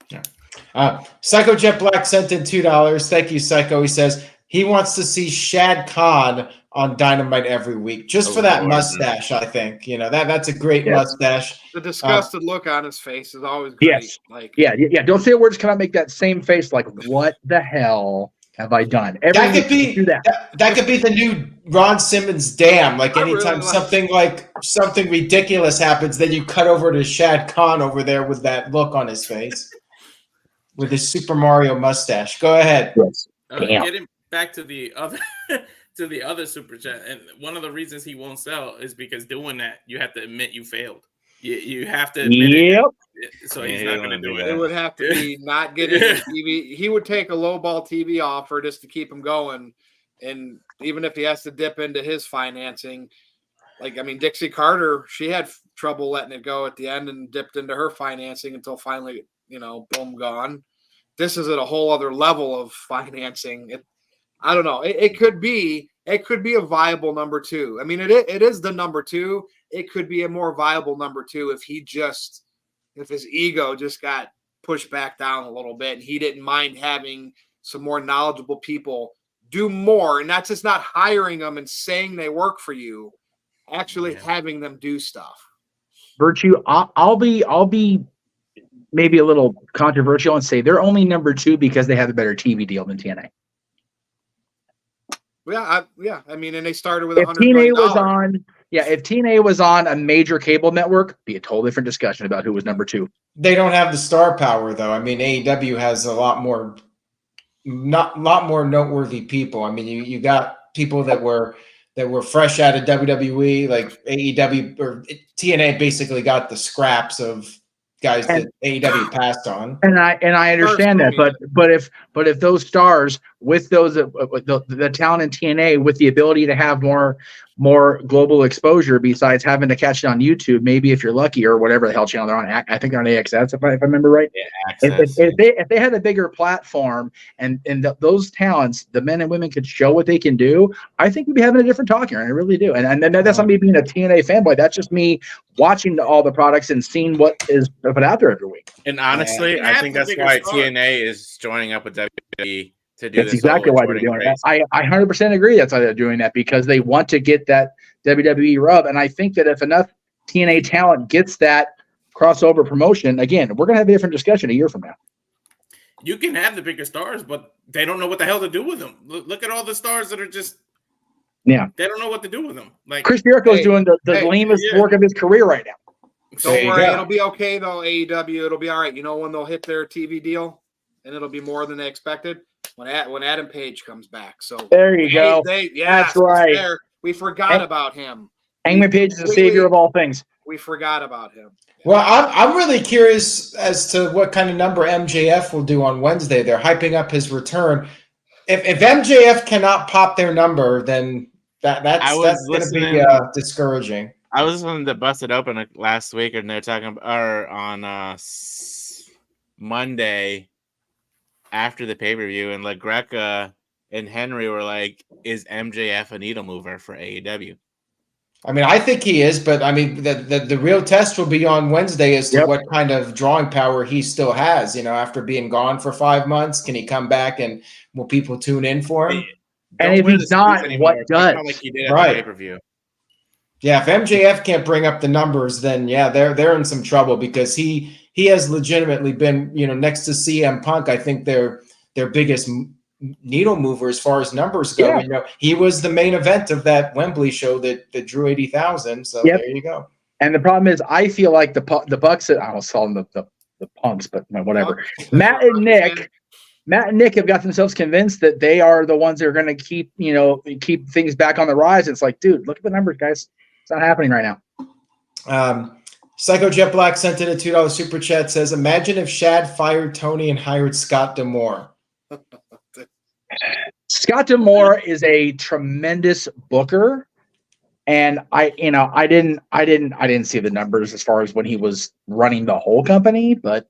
D: it.
E: Yeah. Psycho Jet Black sent in $2. Thank you, Psycho. He says he wants to see Shad Khan on Dynamite every week, just for that mustache. I think that's a great mustache.
A: The disgusted look on his face is always great.
D: Yes. Yeah. Don't say a word. Just kind of make that same face. Like, what the hell have I done?
E: That could be that could be the new Ron Simmons. Damn! Like anytime something ridiculous happens, then you cut over to Shad Khan over there with that look on his face, with his Super Mario mustache. Go ahead.
D: Yes.
C: Getting back to the other. To the other super chat, and one of the reasons he won't sell is because doing that you have to admit you failed. You have to admit it. So he's not going to do it.
A: It would have to be not getting TV. He would take a lowball TV offer just to keep him going, and even if he has to dip into his financing, Dixie Carter, she had trouble letting it go at the end and dipped into her financing until finally, boom, gone. This is at a whole other level of financing. I don't know. It could be it could be a viable number 2. I mean, it is the number 2. It could be a more viable number 2 if his ego just got pushed back down a little bit and he didn't mind having some more knowledgeable people do more. And that's just not hiring them and saying they work for you, actually having them do stuff.
D: Virtue, I'll be maybe a little controversial and say they're only number 2 because they have a better TV deal than TNA.
A: Yeah. I mean, and they started with
D: if
A: $100 million.
D: If TNA was on a major cable network, be a total different discussion about who was number 2.
E: They don't have the star power, though. I mean, AEW has a lot more noteworthy people. I mean, you got people that were fresh out of WWE, like AEW or TNA basically got the scraps of guys that AEW passed on.
D: And I understand that, but if those stars with those the talent in TNA with the ability to have more global exposure besides having to catch it on YouTube, maybe if you're lucky or whatever the hell channel they're on, I think they're on AXS if I remember right.
B: Yeah,
D: if they had a bigger platform and those talents, the men and women could show what they can do, I think we'd be having a different talk here. And I really do. And that's not me being a TNA fanboy. That's just me watching all the products and seeing what is put out there every week.
B: And honestly, I think that's why TNA is joining up with WWE to do
D: that's exactly why they're doing it. I 100% agree that's why they're doing that, because they want to get that WWE rub. And I think that if enough TNA talent gets that crossover promotion, again, we're going to have a different discussion a year from now.
C: You can have the bigger stars, but they don't know what the hell to do with them. Look at all the stars that are just they don't know what to do with them. Like
D: Chris Jericho is doing the lamest work of his career right now.
A: Don't worry, it'll be okay though. AEW, it'll be all right. You know when they'll hit their TV deal, and it'll be more than they expected when Adam Page comes back. So
D: there you go. That's right.
A: We forgot about him.
D: Hangman Page is the savior of all things.
A: We forgot about him.
E: Well, I'm really curious as to what kind of number MJF will do on Wednesday. They're hyping up his return. If MJF cannot pop their number, then that's going to be discouraging.
B: I was listening to Busted Open last week, and they're talking on Monday after the pay-per-view, and like Greca and Henry were like, "Is MJF a needle mover for AEW?"
E: I mean, I think he is, but I mean, the real test will be on Wednesday as to what kind of drawing power he still has. You know, after being gone for 5 months, can he come back and will people tune in for him?
D: And if he's not, what does?
B: Like he did at the pay-per-view.
E: Yeah, if MJF can't bring up the numbers, then they're in some trouble, because he has legitimately been, next to CM Punk, I think their biggest needle mover as far as numbers go.
D: Yeah.
E: He was the main event of that Wembley show that drew 80,000. So there you go.
D: And the problem is, I feel like the Bucks, I almost call them the Punks, but whatever. Matt and Nick have got themselves convinced that they are the ones that are going to keep things back on the rise. It's like, dude, look at the numbers, guys. It's not happening right now.
E: Psycho Jet Black sent in a $2 super chat, says, imagine if Shad fired Tony and hired Scott D'Amore.
D: Scott D'Amore is a tremendous booker, and I didn't see the numbers as far as when he was running the whole company, but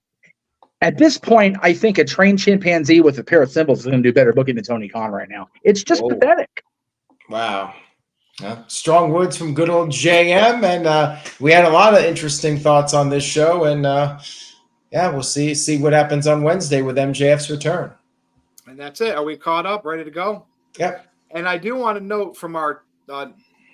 D: at this point, I think a trained chimpanzee with a pair of cymbals is going to do better booking than Tony Khan right now. It's just pathetic.
E: Wow. Strong words from good old JM, and we had a lot of interesting thoughts on this show, and we'll see what happens on Wednesday with MJF's return.
A: And that's it. Are we caught up, ready to go?
E: Yep.
A: And I do want to note from our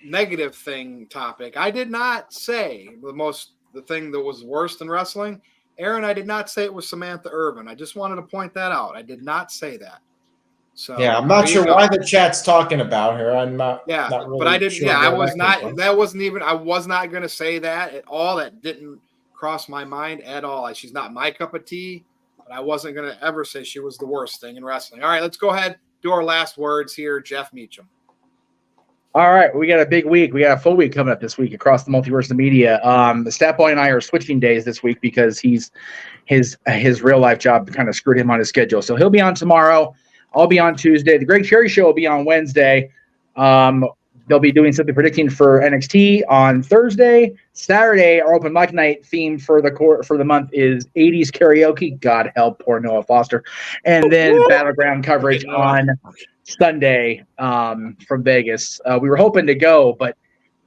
A: negative thing topic, I did not say the thing that was worse than wrestling. Aaron, I did not say it was Samantha Irvin. I just wanted to point that out. I did not say that. So
E: I'm not sure why the chat's talking about her. I'm not.
A: Yeah,
E: not really
A: but I didn't.
E: Sure
A: I was not. That wasn't even. I was not going to say that at all. That didn't cross my mind at all. She's not my cup of tea. But I wasn't going to ever say she was the worst thing in wrestling. All right, let's go ahead. Do our last words here, Jeff Meacham.
D: All right, we got a big week. We got a full week coming up this week across the multiverse of media. Stat Boy and I are switching days this week because his real life job kind of screwed him on his schedule. So he'll be on tomorrow. I'll be on Tuesday. The Greg Cherry Show will be on Wednesday. They'll be doing something predicting for NXT on Thursday. Saturday, our open mic night theme for the month is 80s karaoke. God help poor Noah Foster. And then Battleground coverage on Sunday from Vegas. We were hoping to go, but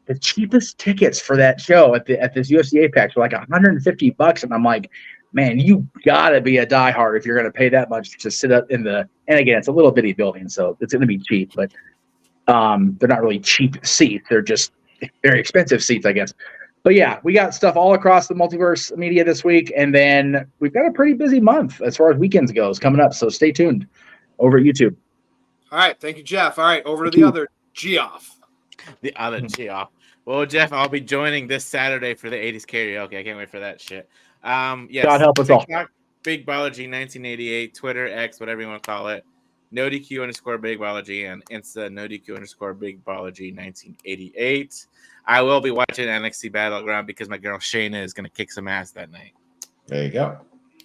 D: the cheapest tickets for that show at this UFC Apex were like $150, and I'm like, man, you gotta be a diehard if you're gonna pay that much to sit up in the. And again, it's a little bitty building, so it's gonna be cheap, but they're not really cheap seats. They're just very expensive seats, I guess. But yeah, we got stuff all across the multiverse media this week, and then we've got a pretty busy month as far as weekends goes coming up. So stay tuned over at YouTube.
A: All right, thank you, Jeff. All right, over to the other Geoff.
B: The other Geoff. Well, Jeff, I'll be joining this Saturday for the 80s karaoke. I can't wait for that shit. Yes,
D: God help us all.
B: Big Biology 1988, Twitter, X, whatever you want to call it. NoDQ _ Big Biology and Insta NoDQ _ Big Biology 1988. I will be watching NXT Battleground because my girl Shayna is going to kick some ass that night.
E: There you go.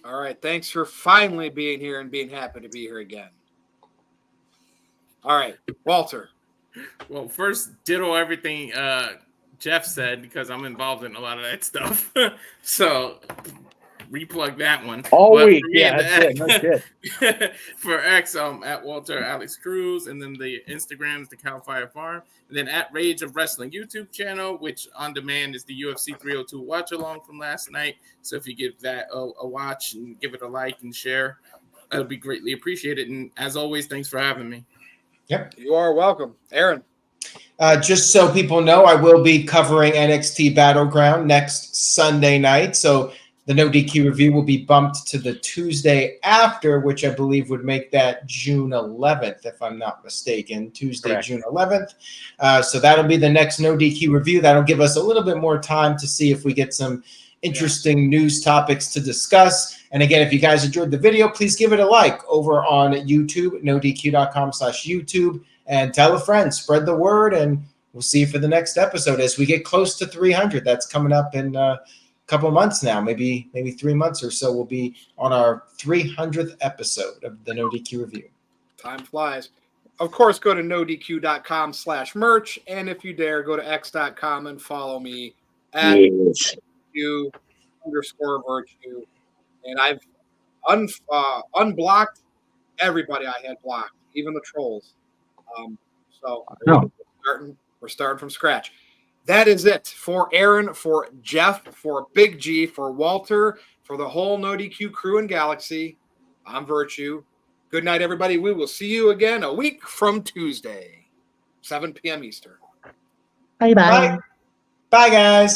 A: All right, thanks for finally being here and being happy to be here again. All right, Walter.
C: Well, first, ditto everything Jeff said because I'm involved in a lot of that stuff. So replug that one.
D: All
C: But
D: week,
C: for me,
D: yeah, that's it.
C: For X, at Walter Alex Cruz, and then the Instagrams, the Cal Fire Farm, and then at Rage of Wrestling YouTube channel, which on demand is the UFC 302 watch along from last night. So if you give that a watch and give it a like and share, that'll be greatly appreciated. And as always, thanks for having me.
E: Yep.
A: You are welcome. Aaron.
E: Just so people know, I will be covering NXT Battleground next Sunday night. So the NoDQ review will be bumped to the Tuesday after, which I believe would make that June 11th, if I'm not mistaken. Tuesday, correct. June 11th. So that'll be the next NoDQ review. That'll give us a little bit more time to see if we get some interesting news topics to discuss. And again, if you guys enjoyed the video, please give it a like over on YouTube, nodq.com/YouTube, and tell a friend, spread the word, and we'll see you for the next episode as we get close to 300. That's coming up in couple of months now, maybe 3 months or so. We'll be on our 300th episode of the NoDQ review.
A: Time flies. Of course, go to nodq.com/merch, and if you dare, go to x.com and follow me at _virtue. And I've unblocked everybody I had blocked, even the trolls. So we're starting from scratch. That is it for Aaron, for Jeff, for Big G, for Walter, for the whole NoDQ crew and galaxy. I'm Virtue. Good night, everybody. We will see you again a week from Tuesday, 7 p.m. Eastern.
E: Bye, guys.